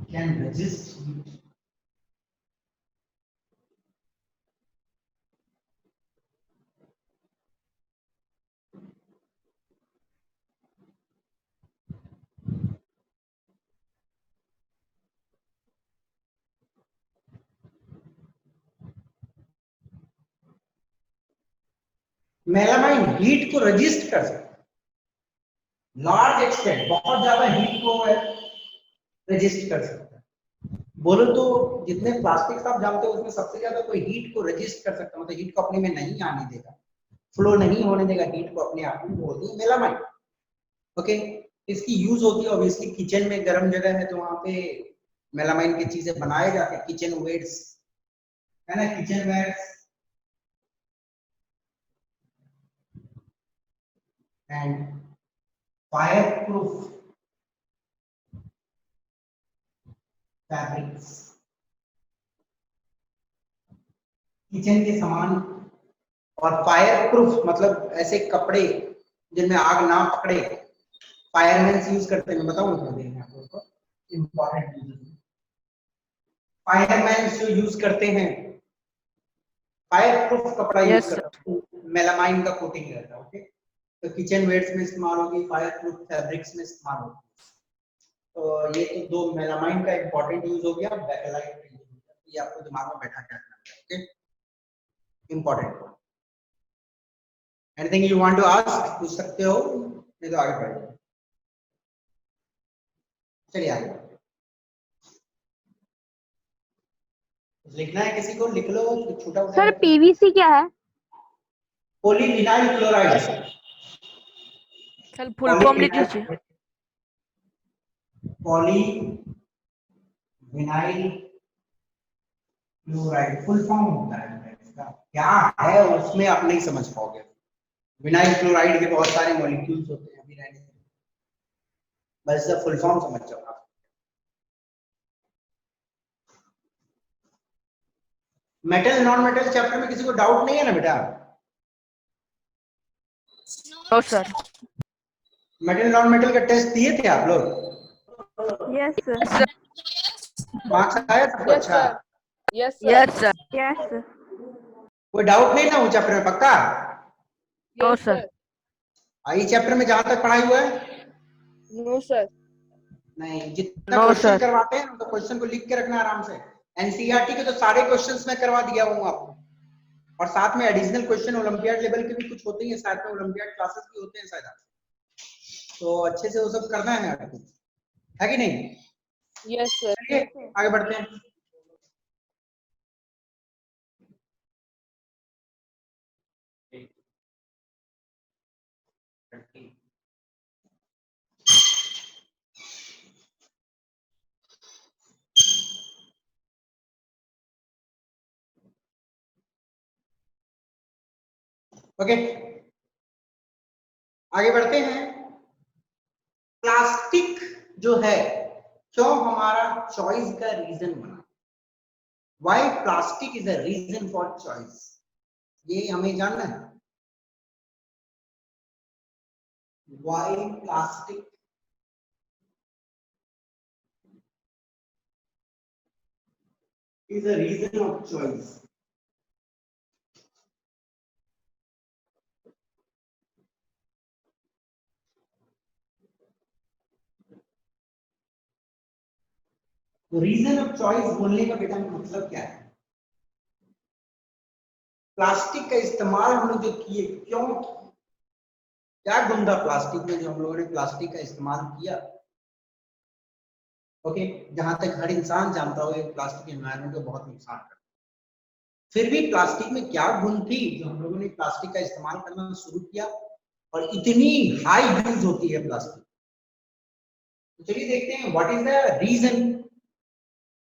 can resist heat. Melamine heat को रजिस्ट कर सकता है, लार्ज एक्सटेंट, बहुत ज्यादा हीट को रजिस्ट कर सकता है। बोलो तो जितने प्लास्टिक्स आप जानते हो उसमें सबसे ज्यादा कोई हीट को रजिस्ट कर सकता है, मतलब हीट को अपने में नहीं आने देगा, फ्लो नहीं होने देगा हीट को अपने आप में, वो होती है मेलामाइन। ओके, इसकी यूज होती है ऑब्वियसली किचन में, गर्म जगह है तो वहां पे मेलामाइन की चीजें बनाए जाते हैं, किचन वेयर्स है ना, kitchen wares and fireproof fabrics, kitchen के सामान। और फायर प्रूफ मतलब ऐसे कपड़े जिनमें आग ना पकड़े, फायरमैन यूज करते हैं, मैं बताऊं थोड़ी देर में आप लोगों को, इंपॉर्टेंट यूज। फायरमैन जो यूज करते हैं फायर प्रूफ कपड़ा यूज करते हैं, मेलामाइन का कोटिंग रहता है। ओके, तो किचन वेयर्स में इस्तेमाल होगी, फायर प्रूफ फैब्रिक्स में इस्तेमाल होगी। तो ये तो दो मेलामाइन का इंपॉर्टेंट यूज हो गया, बेकेलाइट का यूज हो गया, ये आपको दिमाग में बैठा के रखना है। Okay, important point. Anything you want to ask, पूछ सकते हो, नहीं तो आगे बढ़िए। चलिए आगे लिखना है, किसी को लिख लो, छोटा सर पीवीसी क्या है? Polyvinyl chloride. Sir full form लिख दीजिए। पॉलीविनाइल क्लोराइड फुल फॉर्म होता है इसका, क्या है उसमें आप नहीं समझ पाओगे। विनाइल क्लोराइड के बहुत सारे मॉलिक्यूल्स होते हैं, अभी रहने बस फुल फॉर्म समझ जाओ आप। मेटल नॉन मेटल चैप्टर में किसी को डाउट नहीं है ना बेटा? No sir. Metal non metal का टेस्ट दिए थे आप लोग? Yes sir. मार्क्स आया सबको? अच्छा, yes yes sir. Yes sir. कोई डाउट नहीं ना वो चैप्टर में? पक्का? No sir. आई चैप्टर में जहां तक पढ़ाई हुआ है? No sir. नहीं, जितना No, क्वेश्चन sir. करवाते हैं तो क्वेश्चन को लिख के रखना आराम से। एनसीईआरटी के तो सारे क्वेश्चंस मैं करवा दिया हूँ आपको, और साथ में एडिशनल क्वेश्चन ओलंपियाड लेवल के भी कुछ होते हैं, साथ में ओलंपियाड क्लासेस भी होते हैं शायद, तो अच्छे से वो सब करना है आपको, है कि नहीं? Yes sir. चलिए आगे बढ़ते हैं। ओके, आगे बढ़ते हैं। प्लास्टिक जो है क्यों हमारा चॉइस का रीजन बना, why plastic is a reason for choice, ये हमें जानना है। Why plastic is a reason of choice. तो रीजन ऑफ चॉइस बोलने का बेटा मतलब क्या है? प्लास्टिक का इस्तेमाल हम लोग जो किए, क्यों, क्या गुण था प्लास्टिक में जो हम लोगों ने प्लास्टिक का इस्तेमाल किया? ओके, जहां तक हर इंसान जानता हो प्लास्टिक एनवायरनमेंट को बहुत नुकसान करता है। फिर भी प्लास्टिक में क्या गुण थी जो हम लोगों ने प्लास्टिक का इस्तेमाल करना शुरू किया और इतनी हाई यूज होती है प्लास्टिक। तो चलिए देखते हैं व्हाट इज द रीजन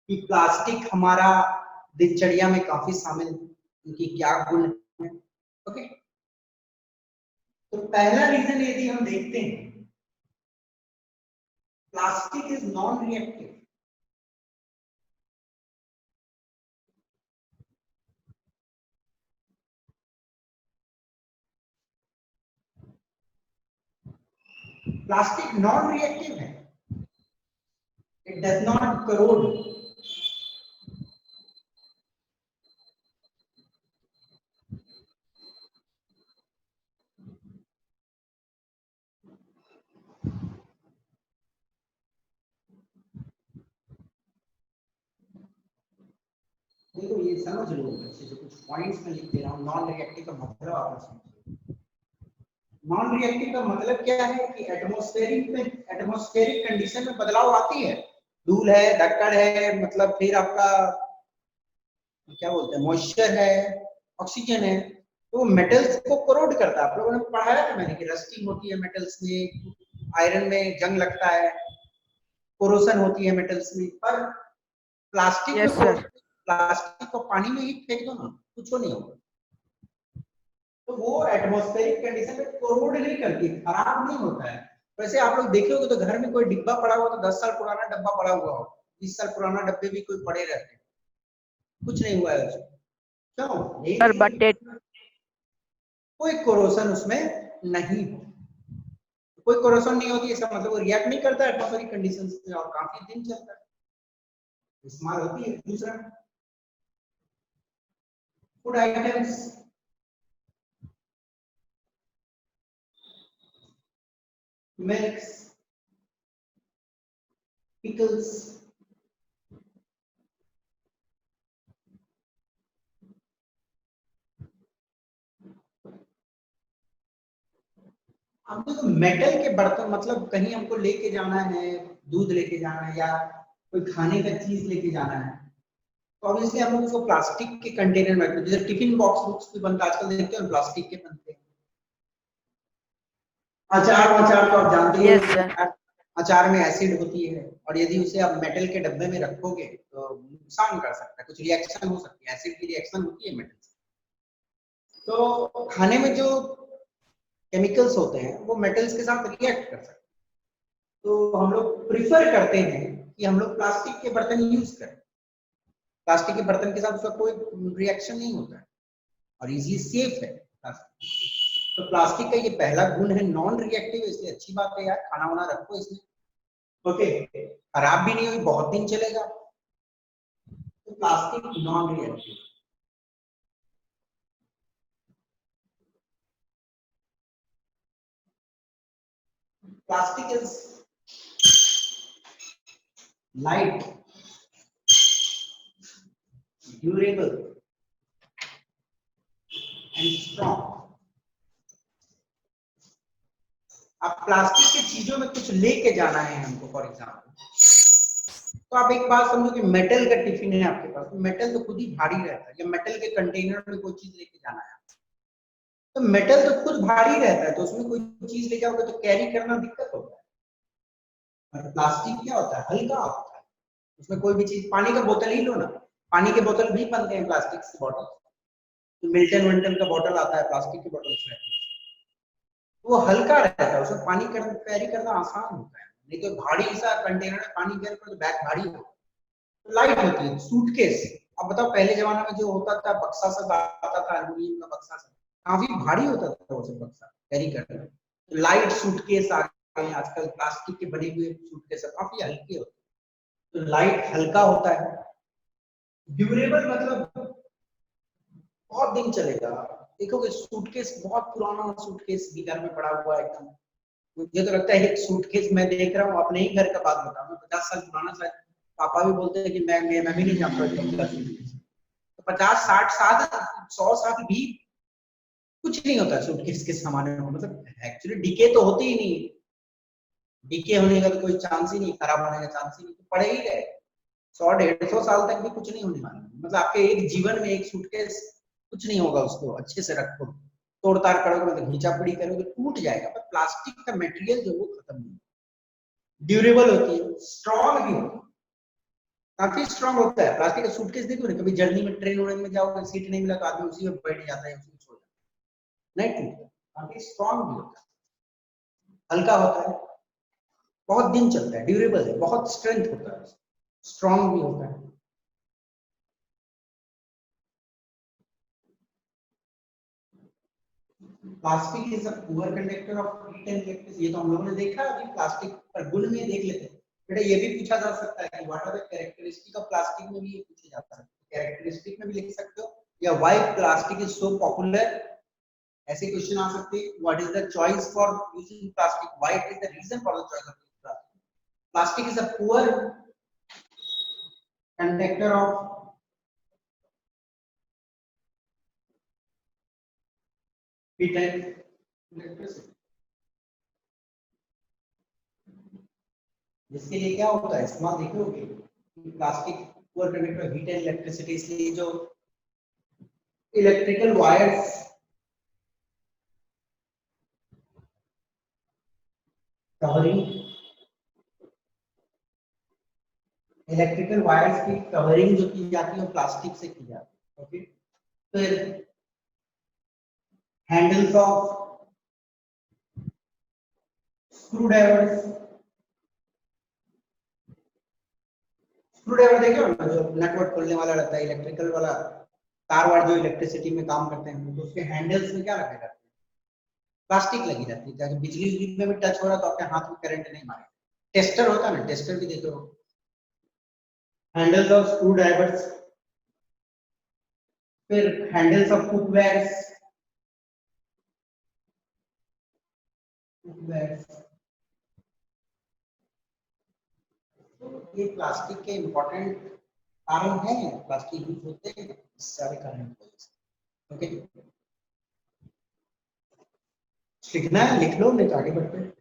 कि प्लास्टिक हमारा दिनचर्या में काफी शामिल, उनकी क्या गुण है। ओके, तो पहला रीजन यदि हम देखते हैं, plastic is non reactive. Plastic non reactive है, इट डज नॉट करोड। देखो ये समझ लो अच्छे से, कुछ पॉइंट्स में लिख दे रहा हूँ। नॉन रिएक्टिव का मतलब आप समझिए। नॉन रिएक्टिव का मतलब क्या है कि एटमॉस्फेरिक कंडीशन में बदलाव आती है, धूल है, धक्कड़ है, मतलब फिर आपका क्या बोलते हैं मॉइस्चर है, ऑक्सीजन है, तो मेटल्स को करोड करता है। आप लोगों ने पढ़ाया था मैंने कि रस्टिंग होती है मेटल्स में, आयरन में जंग लगता है, कोरोशन होती है मेटल्स में। पर प्लास्टिक Yes, में sir. प्लास्टिक को पानी में ही फेंक दो ना, कुछ नहीं होगा। तो वो एटमॉस्फेरिक कंडीशन में कोरोड नहीं करती, खराब नहीं होता है। वैसे आप लोग देखोगे तो घर में कोई डिब्बा पड़ा हुआ, तो 10 साल पुराना डब्बा पड़ा हुआ हो, 20 साल पुराना डब्बे भी कोई पड़े रहते हैं, कुछ नहीं हुआ है उसको। क्यों? Sir, but it कोई कोरोशन उसमें नहीं हो, कोई कोरोशन नहीं होती, इसका मतलब वो रिएक्ट नहीं करता एटमॉस्फेरिक कंडीशंस में और काफी दिन चलता है, इस्तेमाल होती है। दूसरा, फूड आइटम्स, मिल्क्स, पिकल्स, अब देखो मेटल के बर्तन, मतलब कहीं हमको लेके जाना है, दूध लेके जाना है या कोई खाने का चीज लेके जाना है, तो ऑब्वियसली हम लोग उसको प्लास्टिक के कंटेनर में रखते हैं। जैसे टिफिन बॉक्स बुक्स भी बनता है आजकल, देखते हैं प्लास्टिक के बनते हैं। अचार तो आप जानते ही Yes, हैं, sir. अचार में एसिड होती है, और यदि उसे आप मेटल के डब्बे में रखोगे तो नुकसान कर सकता है, कुछ रिएक्शन हो सकती है, एसिड की रिएक्शन होती है मेटल से। तो खाने में जो केमिकल्स होते हैं वो मेटल्स के साथ रिएक्ट कर सकते हैं। तो हम लोग प्रिफर करते हैं कि हम लोग प्लास्टिक के बर्तन यूज करें। प्लास्टिक के बर्तन के साथ उसका कोई रिएक्शन नहीं होता है और इजीली सेफ है प्लास्टिक। तो प्लास्टिक का ये पहला गुण है, नॉन रिएक्टिव, इसलिए अच्छी बात है यार, खाना वाना रखो इसमें, ओके, खराब भी नहीं हुई, बहुत दिन चलेगा। तो plastic non reactive. Plastic is light, durable and strong. अब प्लास्टिक की चीजों में कुछ लेके जाना है हमको, फॉर एग्जाम्पल, तो आप एक बात समझो कि मेटल का टिफिन है आपके पास, तो मेटल तो खुद ही भारी रहता है, या मेटल के कंटेनर में कोई चीज लेके जाना है तो मेटल तो खुद भारी रहता है, तो उसमें कोई चीज ले जाओगे तो कैरी करना दिक्कत होता है। और प्लास्टिक क्या होता है, हल्का होता है, उसमें कोई भी चीज, पानी का बोतल ही लो ना, पानी के बोतल भी बनते हैं प्लास्टिक से बॉटल, तो मिल्टन विल्टन का बोतल आता है, प्लास्टिक के बोतल से, वो हल्का रहता है, उसमें पानी कैरी करना आसान होता है। नहीं तो भारी सा कंटेनर में पानी कैरी करो तो बैग भारी हो, तो लाइट होती है। सूटकेस, अब बताओ पहले जमाने में जो होता था बक्सा सब आता था, एल्यूमिनियम का बक्सा सब, काफी भारी होता था वो सब बक्सा कैरी करना। तो लाइट सूटकेस आ गए आजकल, प्लास्टिक के बने हुए सूटकेस काफी हल्के होते हैं, तो लाइट हल्का होता है। ड्यूरेबल मतलब बहुत दिन चलेगा। देखोगे सूटकेस, बहुत पुराना सूटकेस भी घर में पड़ा हुआ है एकदम, मुझे तो लगता है एक सूटकेस मैं देख रहा हूँ अपने ही घर का बात बताऊं, मैं 50 साल पुराना, शायद पापा भी बोलते हैं कि मैं भी नहीं जानता तो 50-60 साल 100 साल भी कुछ नहीं होता सूटकेस के सामान में, मतलब एक्चुअली डीके तो होती ही नहीं, डीके होने का तो कोई चांस ही नहीं, खराब होने का चांस ही नहीं, तो पड़े ही रहे। 100-150 साल तक भी कुछ नहीं होने वाला, मतलब आपके एक जीवन में एक सूटकेस कुछ नहीं होगा, उसको अच्छे से रखो, तोड़ ताड़ करोगे मतलब खींचा पड़ी करोगे टूट जाएगा, पर प्लास्टिक का मटेरियल जो वो खत्म नहीं, ड्यूरेबल होती है, स्ट्रॉन्ग भी होती है, काफी स्ट्रॉन्ग होता है। प्लास्टिक का सूटकेस देखो ना, कभी जर्नी में ट्रेन वोरेन में जाओगे, सीट नहीं मिला तो आदमी उसी में बैठ जाता है, उसी में सो जाता है, नहीं टूटता, काफी स्ट्रॉन्ग भी होता है, हल्का होता है, बहुत दिन चलता है, ड्यूरेबल है, बहुत स्ट्रेंथ होता है, स्ट्रॉन्ग भी होता है। Plastic is a poor conductor of heat and electricity, ये तो हम लोगों ने देखा अभी, प्लास्टिक पर गुण में देख लेते हैं। बेटा ये भी पूछा जा सकता है कि what are the characteristic of plastic, में भी ये पूछा जाता है, कैरेक्टरिस्टिक में भी लिख सकते हो, या why plastic is so popular, ऐसे क्वेश्चन आ सकते हैं। What is the choice for using plastic, why it is the reason for the choice of plastic, plastic is a poor conductor of heat and electricity, जिसके लिए क्या होता है इस्तेमाल देखोगे, plastic poor conductor heat and electricity, इसलिए जो electrical wires covering, electrical wires की कवरिंग जो की जाती है वो प्लास्टिक से की जाती है, ओके। फिर handles of screw drivers, screw driver देखे हो ना, जो नटवर्क खोलने वाला रहता है, इलेक्ट्रिकल वाला तार वार जो इलेक्ट्रिसिटी में काम करते हैं, तो उसके हैंडल्स में क्या लगे रहते हैं, प्लास्टिक लगी रहती है, ताकि बिजली में भी टच हो रहा तो आपके हाथ में करंट नहीं मारे। टेस्टर होता है ना, टेस्टर भी देखो, हैंडल्स ऑफ स्क्रू ड्राइवर्स, फिर हैंडल्स ऑफ कुकवेयर्स, तो ये प्लास्टिक के इंपॉर्टेंट कारण हैं, प्लास्टिक यूज होते हैं इस सारे कारण की वजह से, ओके। लिखना है लिख लो, नहीं तो आगे बढ़ते हैं।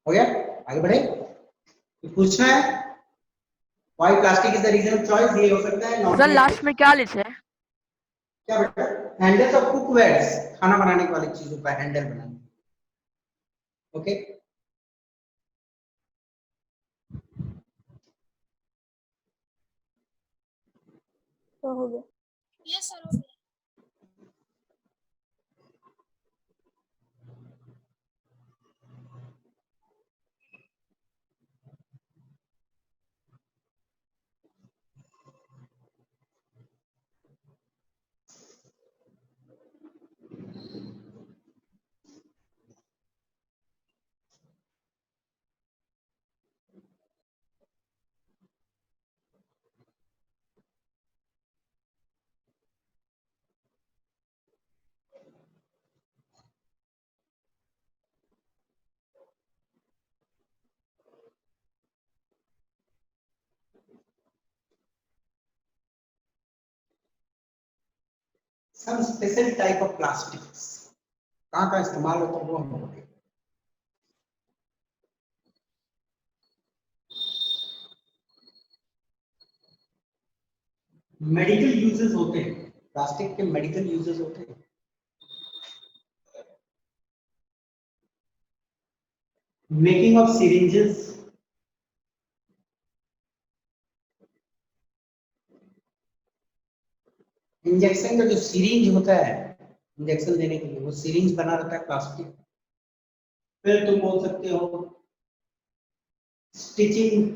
हो गया, आगे बढ़े, तो पूछना है why plastic is the reason of choice, ये हो सकता है सर लास्ट में क्या लिखे हैं? क्या बेटा, हैंडल्स ऑफ कुकवेयर्स, खाना बनाने वाली चीजों का हैंडल बनाने, ओके। तो हो गया। Yes sir. Some special type of plastics, कहाँ का इस्तेमाल होता है वो हम बोलेंगे। मेडिकल यूजेस होते हैं, प्लास्टिक के मेडिकल यूजेस होते हैं, मेकिंग ऑफ सिरिंजेस, इंजेक्शन का जो सिरिंज होता है इंजेक्शन देने के लिए, वो सिरिंज बना रहता है प्लास्टिक। फिर तुम बोल सकते हो स्टिचिंग,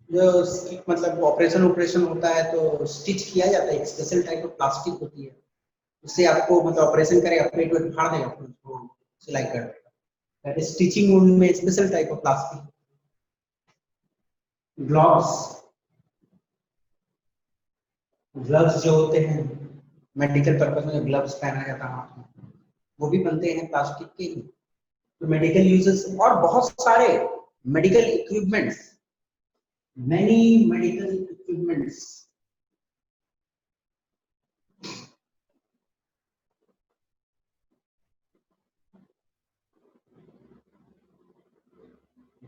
जो मतलब ऑपरेशन होता है तो स्टिच किया जाता है, एक स्पेशल टाइप ऑफ प्लास्टिक होती है, उससे आपको मतलब ऑपरेशन करेगा, पेट वेट फाड़ देगा, फिर उसको सिलाई कर देगा, दैट इज स्टिचिंग वुंड में special type of plastic. Gloves, gloves जो होते हैं मेडिकल पर्पस में, ग्लव्स पहना जाता है हाथ में, वो भी बनते हैं प्लास्टिक के ही। तो मेडिकल यूजेस और बहुत सारे medical equipments, many medical equipments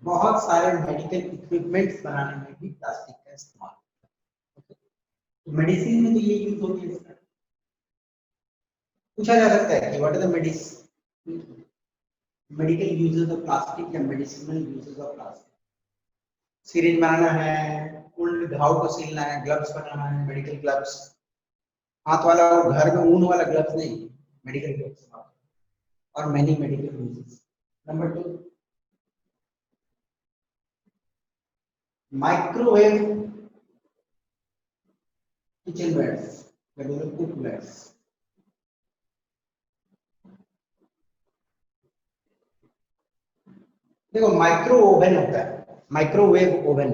बहुत सारे मेडिकल इक्विपमेंट्स बनाने में भी प्लास्टिक का इस्तेमाल, मेडिसिन में तो ये यूज होती है। इसका पूछा जा सकता है कि what is the medicine, medical uses of plastic या medicinal uses of plastic. Syringe बनाना है, उन घाव को सीलना है, ग्लव्स बनाना है, मेडिकल ग्लव्स, हाथ वाला और घर में ऊन वाला ग्लव्स नहीं, मेडिकल ग्लव्स, और many medical uses. Number 2, microwave kitchenwares या बोलो कुकवेयर्स। देखो माइक्रो ओवन होता है, माइक्रोवेव ओवन,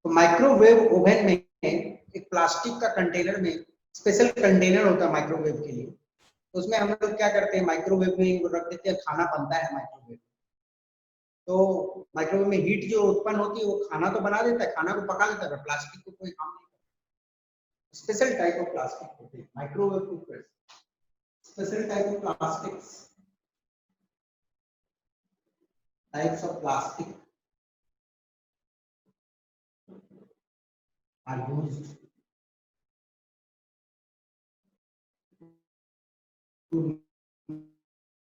तो माइक्रोवेव ओवन में एक प्लास्टिक का कंटेनर में स्पेशल कंटेनर होता है माइक्रोवेव के लिए, तो उसमें हम लोग क्या करते हैं, माइक्रोवेव में रख देते हैं, खाना बनता है माइक्रोवेव, तो माइक्रोवेव में हीट जो उत्पन्न होती है वो खाना तो बना देता है, खाना को पका देता है, प्लास्टिक को कोई काम नहीं करता। स्पेशल टाइप ऑफ प्लास्टिक होते हैं microwave cookers, special type of plastics, types of plastic are used to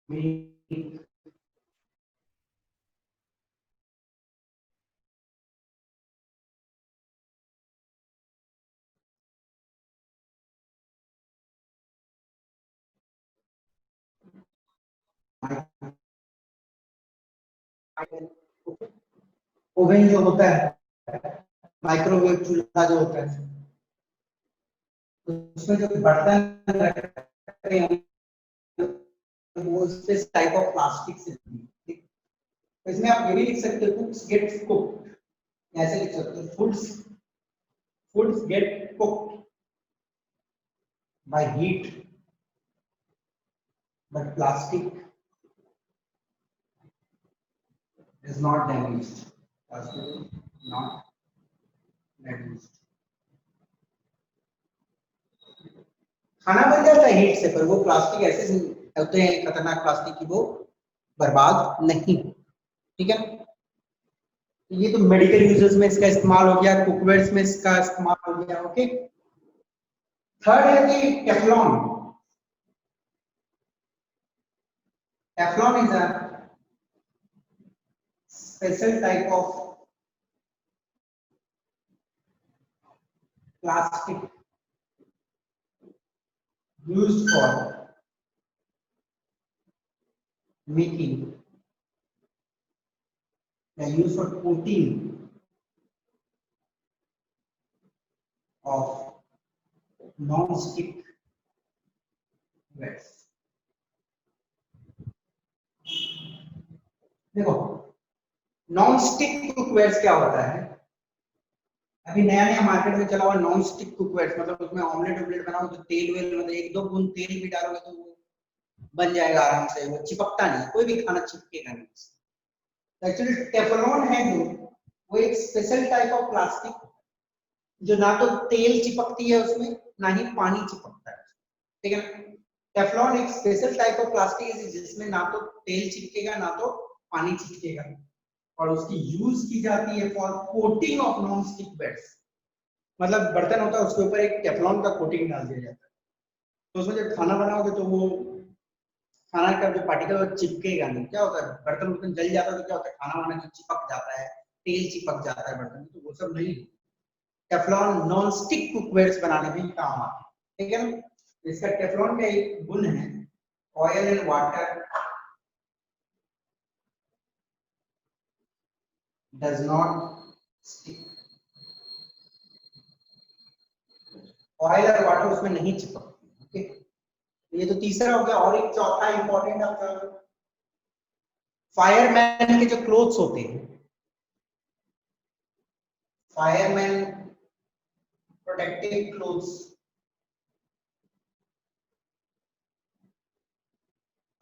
make oven जो होता है, माइक्रोवेव चूल्हा जो होता है, उसमें जो बर्तन रखते हैं वो इस टाइप ऑफ प्लास्टिक से, तो इसमें आप ये भी लिख सकते हो कुक्स गेट कुक्ड, ऐसे लिख सकते हो foods get cooked by heat, but plastic is not damaged, plastic is not damaged। खाना बन जाता है हीट से, पर वो प्लास्टिक ऐसे होते हैं खतरनाक प्लास्टिक की, वो बर्बाद नहीं, ठीक है। ये तो मेडिकल यूजेस में इसका इस्तेमाल हो गया, कुकवेयर्स में इसका इस्तेमाल हो गया, ओके। थर्ड है कि Teflon. Teflon is a special type of plastic used for making, used for coating of non-stick wares। देखो नॉन स्टिक कुकवेयर्स क्या होता है, अभी नया नया मार्केट में चला हुआ नॉन स्टिक कुकवेयर्स, मतलब उसमें ऑमलेट ऑमलेट बनाओ तो तेल वेल, मतलब एक दो बूंद तेल भी डालोगे तो वो बन जाएगा आराम से, वो चिपकता नहीं, कोई भी खाना चिपकेगा नहीं। एक्चुअली टेफ्लॉन है जो, वो एक स्पेशल टाइप ऑफ प्लास्टिक जो ना तो तेल चिपकती है उसमें, ना ही पानी चिपकता है, ठीक है ना। टेफ्लॉन एक स्पेशल टाइप ऑफ प्लास्टिक है जिसमें ना तो तेल चिपकेगा ना तो पानी चिपकेगा, और उसकी यूज की जाती है for coating of non stick wares, मतलब बर्तन होता है उसके ऊपर एक टेफ्लॉन का कोटिंग डाल दिया जाता है, तो उसमें जब खाना बनाओगे तो वो खाना का जो पार्टिकल चिपकेगा नहीं। क्या होता है बर्तन वर्तन जल जाता है तो क्या होता है, खाना वाना जो चिपक जाता है, तेल चिपक जाता है बर्तन में, तो वो सब नहीं। टेफ्लॉन नॉन स्टिक कुकवेयर्स बनाने में काम आता है, ठीक है ना। इसका टेफ्लॉन का एक गुण है, oil and water does not stick, oil और वाटर उसमें नहीं चिपकते, ओके। ये तो तीसरा हो गया, और एक चौथा इंपॉर्टेंट आपका फायरमैन के जो क्लोथ्स होते हैं, fireman protective clothes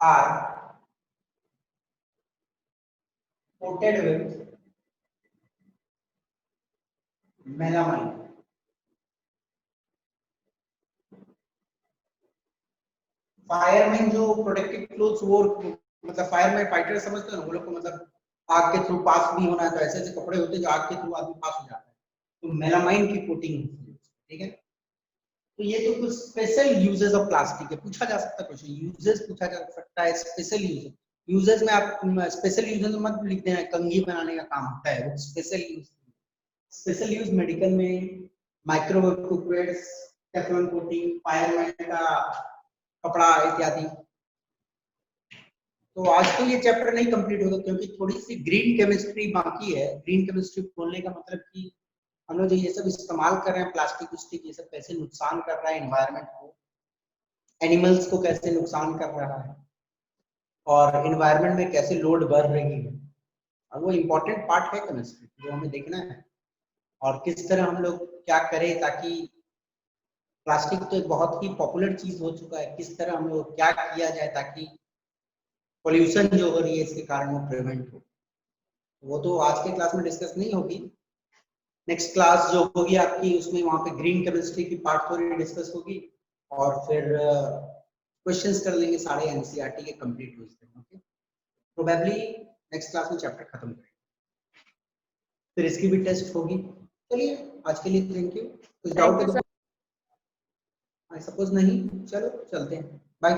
are coated with melamine। Fireman जो प्रोटेक्टिव क्लोथ्स, वो मतलब फायरमैन फाइटर समझते हो ना, वो लोग को मतलब आग के थ्रू पास भी होना है, तो ऐसे ऐसे कपड़े होते हैं जो आग के थ्रू आदमी पास हो जाता है, तो मेलामाइन की कोटिंग होती है, ठीक है। तो ये तो कुछ स्पेशल यूजेस ऑफ प्लास्टिक है, पूछा जा सकता है क्वेश्चन, यूजेस पूछा जा सकता है, स्पेशल यूजेस। यूजेस में आप स्पेशल यूजेस मत लिख देना कंघी बनाने का काम होता है, वो special use. Special use medical में microwave equipments, Teflon coating, fireman का कपड़ा इत्यादि। तो आज तो ये चैप्टर नहीं कंप्लीट होगा क्योंकि थोड़ी सी ग्रीन केमिस्ट्री बाकी है। ग्रीन केमिस्ट्री खोलने का मतलब कि हम लोग जो ये सब इस्तेमाल कर रहे हैं प्लास्टिक उस्टिक, ये सब कैसे नुकसान कर रहा है एनवायरनमेंट को, एनिमल्स को कैसे नुकसान कर रहा है, और एनवायरनमेंट में कैसे लोड बढ़ रही है। और वो इम्पोर्टेंट पार्ट है केमिस्ट्री जो हमें देखना है, और किस तरह हम लोग क्या करें ताकि प्लास्टिक तो एक बहुत ही पॉपुलर चीज हो चुका है, किस तरह हम लोग क्या किया जाए ताकि पोल्यूशन जो हो रही है इसके कारण वो प्रिवेंट हो। वो तो आज के क्लास में डिस्कस नहीं होगी, नेक्स्ट क्लास जो होगी आपकी उसमें वहां पे ग्रीन केमिस्ट्री की पार्ट थोड़ी डिस्कस होगी, और फिर क्वेश्चंस कर लेंगे सारे एनसीईआरटी के कंप्लीट हुए थे। ओके, प्रोबेबली नेक्स्ट क्लास में चैप्टर खत्म करेंगे, फिर इसकी भी टेस्ट होगी। चलिए आज के लिए थैंक यू। कुछ डाउट है तो आई सपोज नहीं, चलो चलते हैं, बाय।